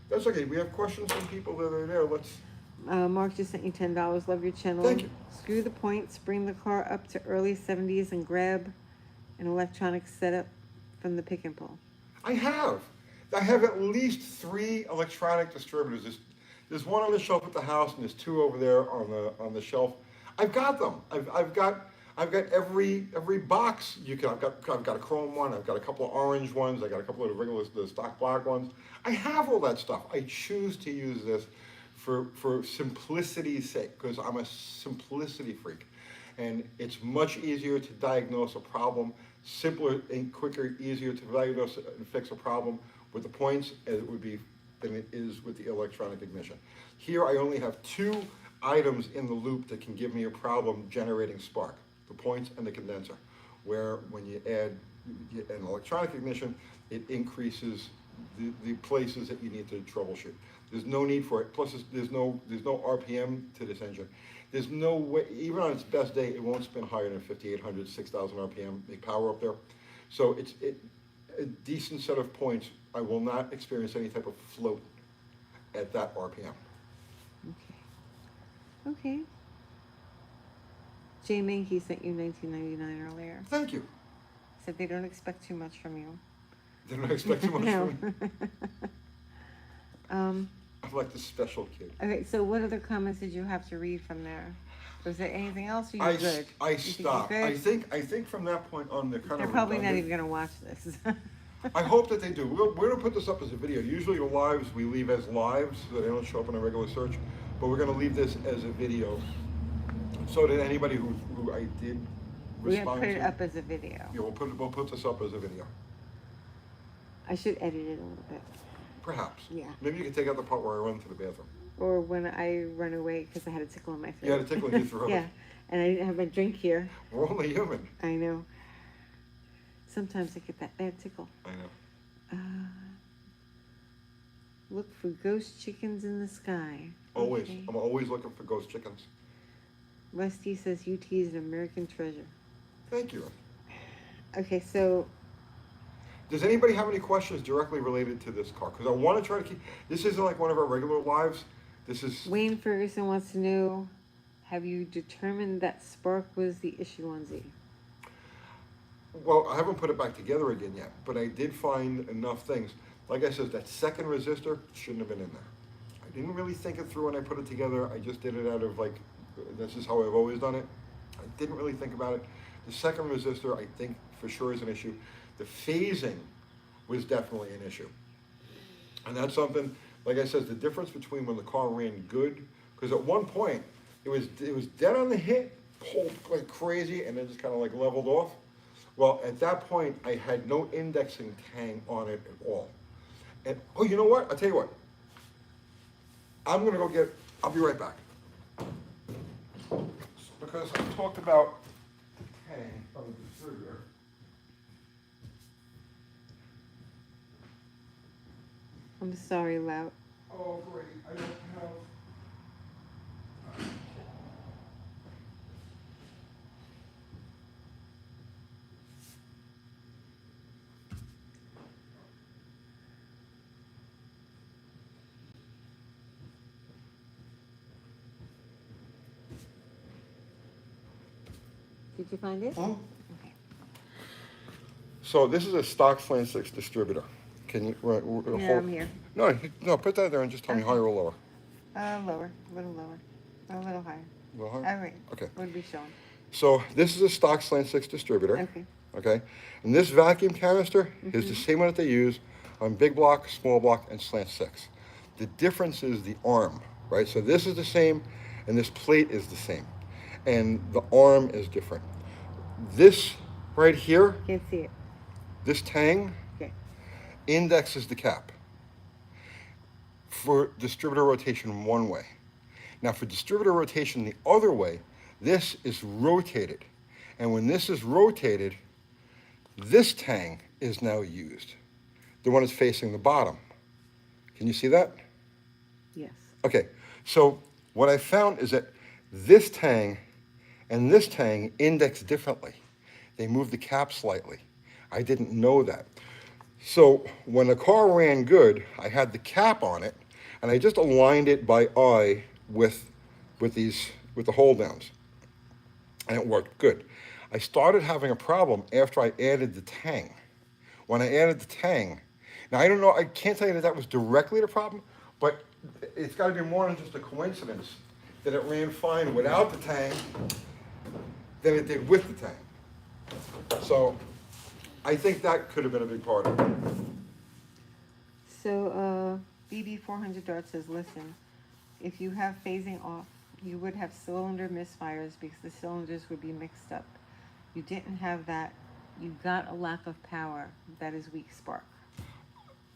That's okay, we have questions from people that are there, let's, Mark just sent you $10. Love your channel. Thank you. Screw the points. Bring the car up to early 70s and grab an electronic setup from the pick and pull. I have at least 3 electronic distributors. There's one on the shelf at the house, and there's 2 over there on the shelf. I've got them. I've got every box you can. I've got a chrome one. I've got a couple of orange ones. I got a couple of the stock black ones. I have all that stuff. I choose to use this for simplicity's sake, because I'm a simplicity freak, and it's much easier to diagnose a problem, simpler and quicker, easier to diagnose and fix a problem with the points as it would be than it is with the electronic ignition. Here I only have 2 items in the loop that can give me a problem generating spark, the points and the condenser, where when you add an electronic ignition, it increases the places that you need to troubleshoot. There's no need for it, plus there's no RPM to this engine. There's no way, even on its best day, it won't spin higher than 5,800, 6,000 RPM, make power up there. So it's a decent set of points. I will not experience any type of float at that RPM. Okay. Jay Mankey sent you $19.99 earlier. Thank you. Said they don't expect too much from you. They don't expect too much No. from me. I'm like the special kid. Okay, so what other comments did you have to read from there? Was there anything else, or you good? I You think you're stopped. good? I think from that point on, they're kind They're of probably not redundant. even gonna watch this. I hope that they do. We're gonna put this up as a video. Usually the lives we leave as lives, so they don't show up in a regular search. But we're gonna leave this as a video, so that anybody who I did We're gonna respond put it to, up as a video. yeah, we'll put this up as a video. I should edit it a little bit. Perhaps. Yeah. Maybe you can take out the part where I run to the bathroom. Or when I run away because I had a tickle in my throat. You had a tickle in your throat. Yeah, and I didn't have my drink here. We're only human. I know. Sometimes I get that bad tickle. I know. Look for ghost chickens in the sky. Always. Okay. I'm always looking for ghost chickens. Rusty says UT is an American treasure. Thank you. Okay, so Does anybody have any questions directly related to this car? Because I want to try to keep, this isn't like one of our regular lives. This is, Wayne Ferguson wants to know, have you determined that spark was the issue on Z? well, I haven't put it back together again yet, but I did find enough things. Like I said, that second resistor shouldn't have been in there. I didn't really think it through when I put it together. I just did it out of like, this is how I've always done it. I didn't really think about it. The second resistor, I think for sure is an issue. The phasing was definitely an issue. And that's something, like I said, the difference between when the car ran good, because at one point, it was dead on the hit, pulled like crazy, and then just kind of like leveled off. Well, at that point, I had no indexing tang on it at all. And, oh, you know what? I'll tell you what. I'm gonna go get, I'll be right back. Because I talked about the tang of the distributor. I'm sorry, Lout. Oh, great, I don't have. Did you find it? Hmm? Okay. So this is a stock slant 6 distributor. Can you, Yeah, I'm here. No, put that there and just tell me Okay. higher or lower. Lower, a little lower, a little higher. A little higher? All right. Okay. What would be showing? So this is a stock slant 6 distributor. Okay. Okay, and this vacuum canister is the same one that they use on big block, small block, and slant 6. The difference is the arm, right? So this is the same, and this plate is the same, and the arm is different. This right here, Can't see it. this tang, Okay. indexes the cap for distributor rotation one way. Now for distributor rotation the other way, this is rotated. And when this is rotated, this tang is now used. The one that's facing the bottom. Can you see that? Yes. Okay, so what I found is that this tang and this tang index differently. They move the cap slightly. I didn't know that. So when the car ran good, I had the cap on it, And I just aligned it by eye with the hold downs, and it worked good. I started having a problem after I added the tang. When I added the tang, now I don't know, I can't tell you that that was directly the problem, but it's got to be more than just a coincidence that it ran fine without the tang than it did with the tang. So I think that could have been a big part of it. So, BB 400 Dart says, listen, if you have phasing off, you would have cylinder misfires because the cylinders would be mixed up. You didn't have that. You got a lack of power. That is weak spark.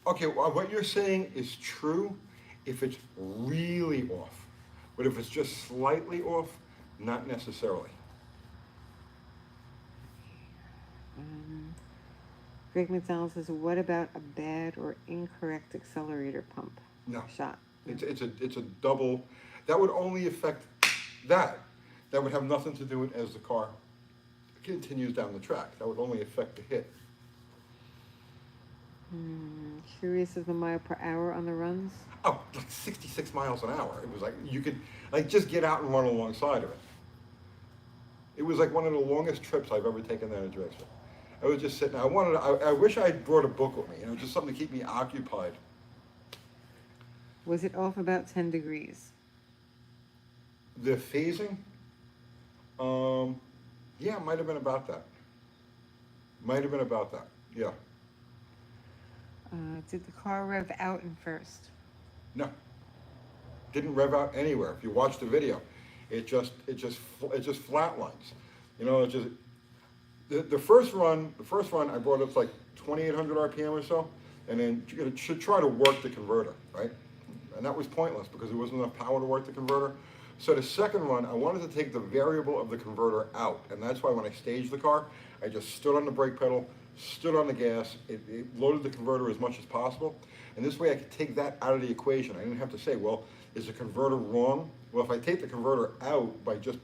Okay, well, what you're saying is true if it's really off. But if it's just slightly off, not necessarily. Greg McDonald says, what about a bad or incorrect accelerator pump? No. Shot. It's a double. That would only affect that. That would have nothing to do with as the car continues down the track. That would only affect the hit. Curious of the mile per hour on the runs? Oh, like 66 miles an hour. It was like you could like just get out and run alongside of it. It was like one of the longest trips I've ever taken down a dragster. I was just sitting. I wish I had brought a book with me. You know, just something to keep me occupied. Was it off about 10 degrees? The phasing, yeah, it might have been about that. Might have been about that. Yeah. Did the car rev out in first? No. Didn't rev out anywhere. If you watch the video, it just flatlines. You know, it just the first run I brought up like 2,800 RPM or so, and then you should try to work the converter, right? And that was pointless because there wasn't enough power to work the converter. So the second run, I wanted to take the variable of the converter out, and that's why when I staged the car, I just stood on the brake pedal, stood on the gas, it loaded the converter as much as possible, and this way I could take that out of the equation. I didn't have to say, well, is the converter wrong? Well, if I take the converter out by just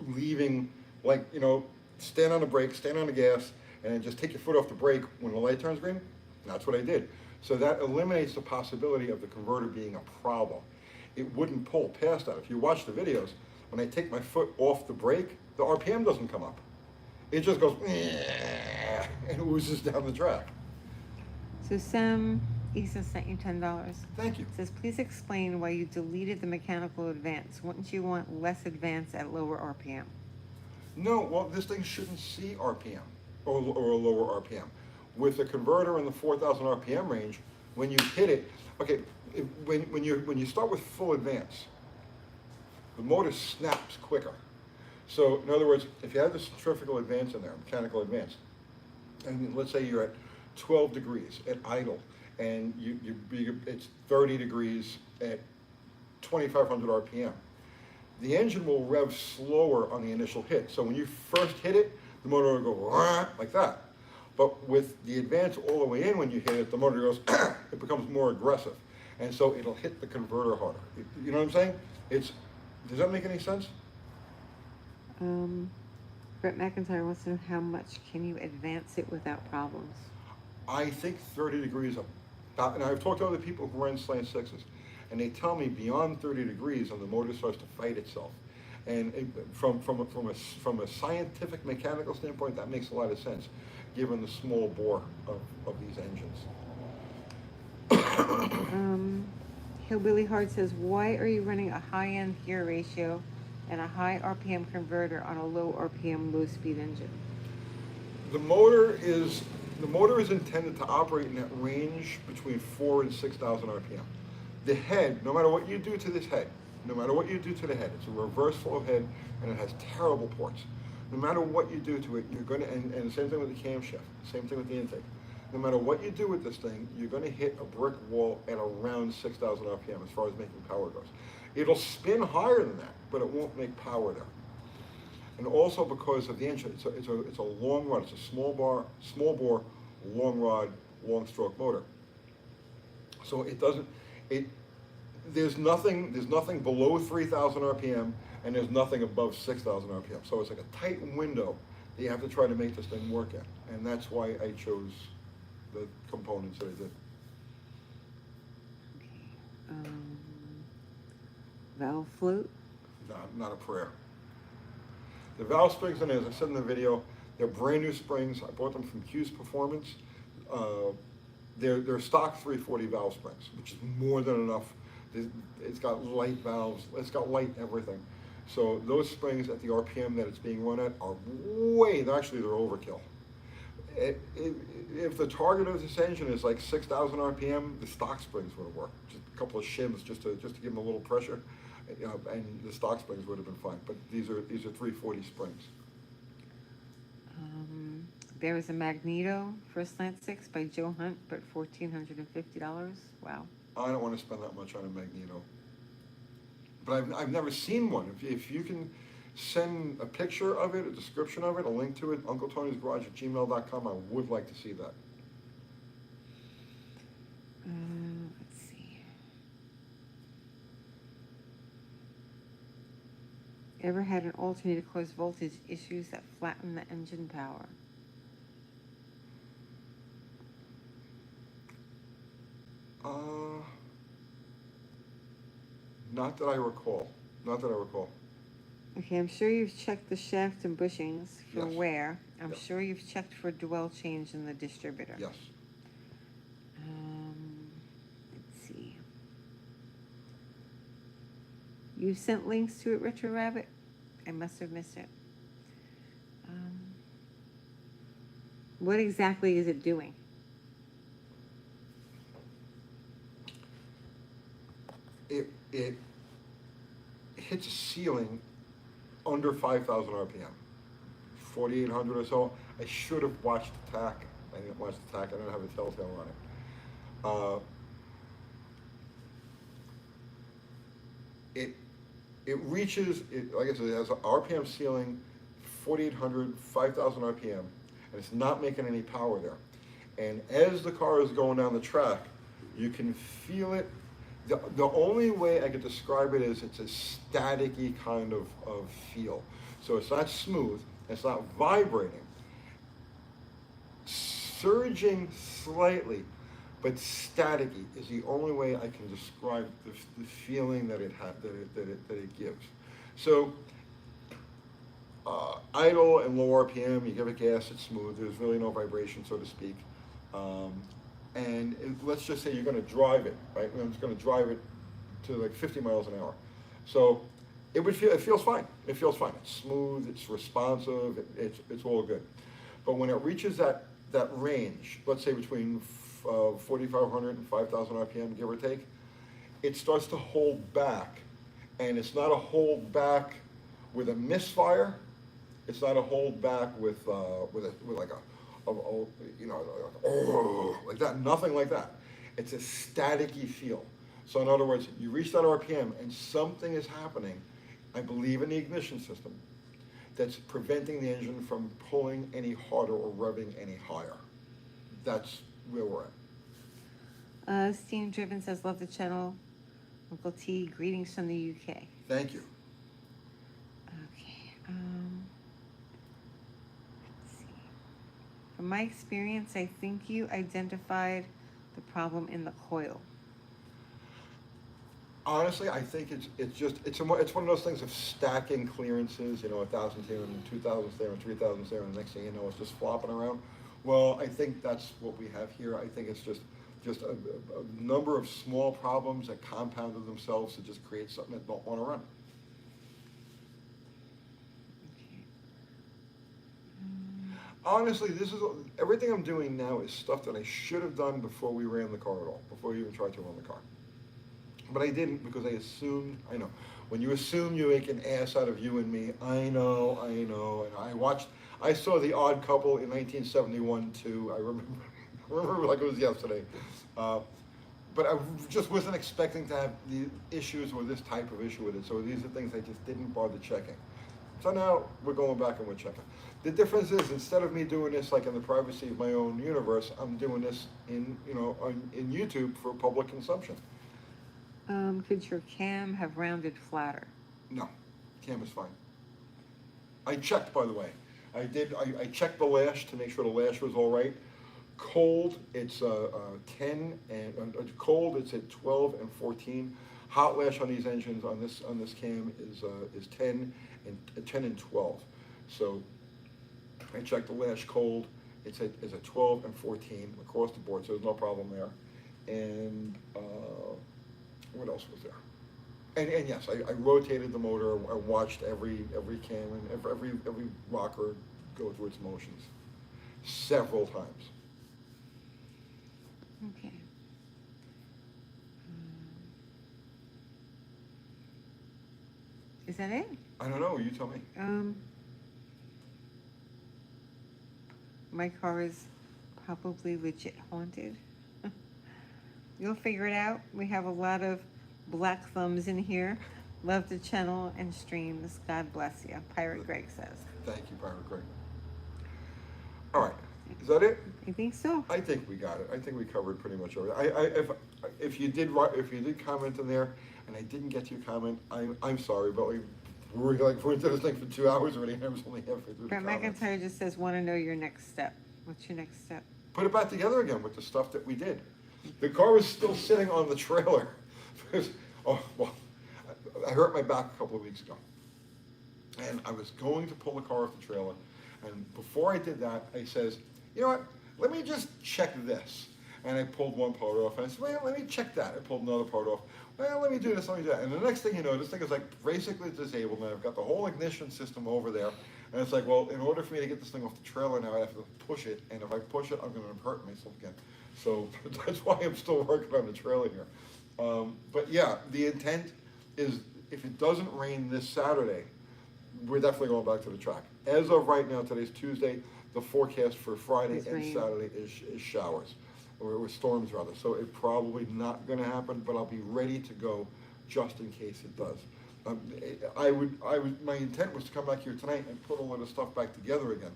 leaving, like, you know, stand on the brake, stand on the gas, and then just take your foot off the brake when the light turns green, that's what I did. So that eliminates the possibility of the converter being a problem. It wouldn't pull past that. If you watch the videos, when I take my foot off the brake, the RPM doesn't come up. It just goes, and oozes down the track. So Sam Issa sent you $10. Thank you. Says, please explain why you deleted the mechanical advance. Wouldn't you want less advance at lower RPM? No, well, this thing shouldn't see RPM or a lower RPM. With the converter in the 4,000 RPM range, when you hit it, okay, when you start with full advance, the motor snaps quicker. So in other words, if you have this centrifugal advance in there, mechanical advance, and let's say you're at 12 degrees at idle, and it's 30 degrees at 2,500 RPM, the engine will rev slower on the initial hit. So when you first hit it, the motor will go like that. But with the advance all the way in, when you hit it, the motor goes, it becomes more aggressive. And so it'll hit the converter harder. You know what I'm saying? Does that make any sense? Brett McIntyre wants to know how much can you advance it without problems? I think 30 degrees about, and I've talked to other people who run slant sixes, and they tell me beyond 30 degrees and the motor starts to fight itself. And from a scientific mechanical standpoint, that makes a lot of sense, given the small bore of these engines. Hillbilly Hard says, why are you running a high-end gear ratio and a high RPM converter on a low RPM, low-speed engine? The motor is intended to operate in that range between 4,000 and 6,000 RPM. The head, no matter what you do to this head, no matter what you do to the head, it's a reverse flow head and it has terrible ports. No matter what you do to it, you're going to, and the same thing with the camshaft, same thing with the intake. No matter what you do with this thing, you're going to hit a brick wall at around 6,000 RPM as far as making power goes. It'll spin higher than that, but it won't make power there. And also because of the engine, it's a long run. It's a small bore, long rod, long stroke motor. So it doesn't. There's nothing below 3,000 RPM, and there's nothing above 6,000 RPM. So it's like a tight window that you have to try to make this thing work in, and that's why I chose the components that I did. Okay. Valve float? Not a prayer. The valve springs in there, as I said in the video, they're brand new springs. I bought them from Q's Performance. They're stock 340 valve springs, which is more than enough. It's got light valves, it's got light everything. So those springs at the RPM that it's being run at are actually they're overkill. If the target of this engine is like 6,000 RPM, the stock springs would have worked. Just a couple of shims just to give them a little pressure, and the stock springs would have been fine. But these are 340 springs. There was a Magneto for a Slant 6 by Joe Hunt, but $1,450. Wow. I don't want to spend that much on a Magneto. But I've never seen one. If you can send a picture of it, a description of it, a link to it, uncletonysgarage@gmail.com, I would like to see that. Let's see. Ever had an alternator cause voltage issues that flatten the engine power? Not that I recall. Not that I recall. Okay, I'm sure you've checked the shaft and bushings for Yes. wear. I'm Yep. sure you've checked for dwell change in the distributor. Yes. Let's see. You sent links to it, Richard Rabbit? I must have missed it. What exactly is it doing? It hits a ceiling under 5,000 RPM, 4,800 or so. I should have watched the tack. I didn't watch the tack. I don't have a telltale on it. It reaches, like I said, it has an RPM ceiling, 4,800, 5,000 RPM, and it's not making any power there. And as the car is going down the track, you can feel it. The only way I could describe it is it's a staticky kind of feel. So it's not smooth, it's not vibrating, surging slightly, but staticky is the only way I can describe the feeling that it gives. So idle and low RPM, you give it gas, it's smooth. There's really no vibration, so to speak. Let's just say you're going to drive it, right? I'm just going to drive it to like 50 miles an hour. So it feels fine. It feels fine. It's smooth, it's responsive, it's all good. But when it reaches that range, let's say between 4,500 and 5,000 RPM, give or take, it starts to hold back. And it's not a hold back with a misfire. It's not a hold back with like like that, nothing like that. It's a staticky feel. So in other words, you reach that RPM and something is happening, I believe in the ignition system, that's preventing the engine from pulling any harder or revving any higher. That's where we're at. Steam Driven says, love the channel. Uncle T, greetings from the UK. Thank you. Okay. Let's see. From my experience, I think you identified the problem in the coil. Honestly, I think it's one of those things of stacking clearances, 1,000 here and 2,000 there and 3,000 there, and the next thing you know, it's just flopping around. Well, I think that's what we have here. I think it's just a number of small problems that compounded themselves to just create something that don't want to run. Okay. Honestly, everything I'm doing now is stuff that I should have done before we ran the car at all, before we even tried to run the car. But I didn't because I assumed, I know, when you assume you make an ass out of you and me, I know, and I saw The Odd Couple in 1971 too, I remember like it was yesterday. But I just wasn't expecting to have the issues or this type of issue with it, so these are things I just didn't bother checking. So now we're going back and we're checking. The difference is, instead of me doing this like in the privacy of my own universe, I'm doing this in YouTube for public consumption. Could your cam have rounded flatter? No, cam is fine. I checked, by the way. I checked the lash to make sure the lash was all right. Cold, it's 10, and cold, it's at 12 and 14. Hot lash on these engines on this cam is 10 and 12. So I checked the lash cold. It's a 12 and 14 across the board, so there's no problem there. And what else was there? And yes, I rotated the motor. I watched every cam and every rocker go through its motions several times. Okay. Is that it? I don't know. You tell me. My car is probably legit haunted. You'll figure it out. We have a lot of black thumbs in here. Love the channel and streams. God bless you. Pirate Greg says. Thank you, Pirate Greg. All right. Is that it? I think so. I think we got it. I think we covered pretty much everything. If you did comment in there and I didn't get to your comment, I'm sorry, but we're into this thing for 2 hours already, and I was only halfway through the Brett comments. McIntyre just says, want to know your next step. What's your next step? Put it back together again with the stuff that we did. The car was still sitting on the trailer. Oh, well, I hurt my back a couple of weeks ago. And I was going to pull the car off the trailer. And before I did that, I says, you know what, let me just check this. And I pulled one part off, and I said, well, let me check that. I pulled another part off. Well, let me do this, let me do that. And the next thing you know, this thing is like basically disabled, and I've got the whole ignition system over there. And it's like, well, in order for me to get this thing off the trailer now, I have to push it. And if I push it, I'm going to hurt myself again. So that's why I'm still working on the trailer here. But yeah, the intent is if it doesn't rain this Saturday, we're definitely going back to the track. As of right now, today's Tuesday, the forecast for Friday It's and rain. Saturday is showers, or storms rather. So it's probably not going to happen, but I'll be ready to go just in case it does. My intent was to come back here tonight and put all of the stuff back together again,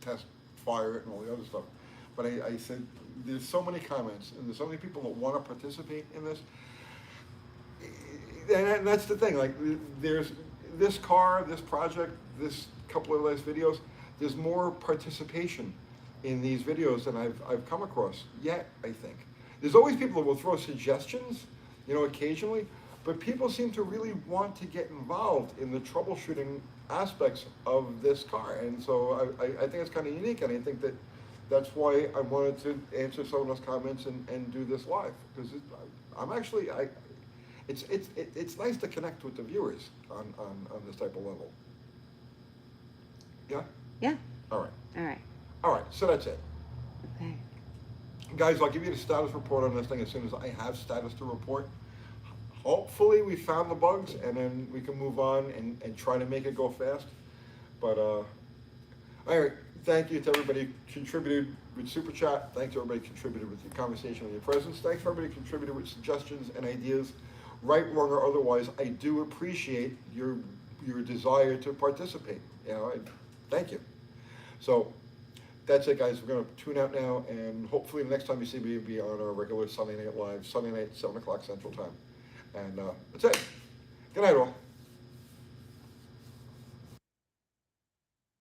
test, fire it, and all the other stuff. But I said, there's so many comments, and there's so many people that want to participate in this. And that's the thing, like, there's this car, this project, this couple of last videos, there's more participation in these videos than I've come across yet, I think. There's always people that will throw suggestions, occasionally, but people seem to really want to get involved in the troubleshooting aspects of this car. And so I think it's kind of unique, and I think that's why I wanted to answer some of those comments and do this live, because it's nice to connect with the viewers on this type of level. Yeah? Yeah. All right. All right. All right, so that's it. Okay. Guys, I'll give you the status report on this thing as soon as I have status to report. Hopefully we found the bugs, and then we can move on and try to make it go fast. But, all right, thank you to everybody who contributed with Super Chat. Thanks to everybody who contributed with your conversation and your presence. Thanks for everybody who contributed with suggestions and ideas, right, wrong, or otherwise. I do appreciate your desire to participate. Thank you. So that's it, guys. We're going to tune out now, and hopefully the next time you see me will be on our regular Sunday Night Live, Sunday night, 7 o'clock Central Time. And that's it. Good night, all.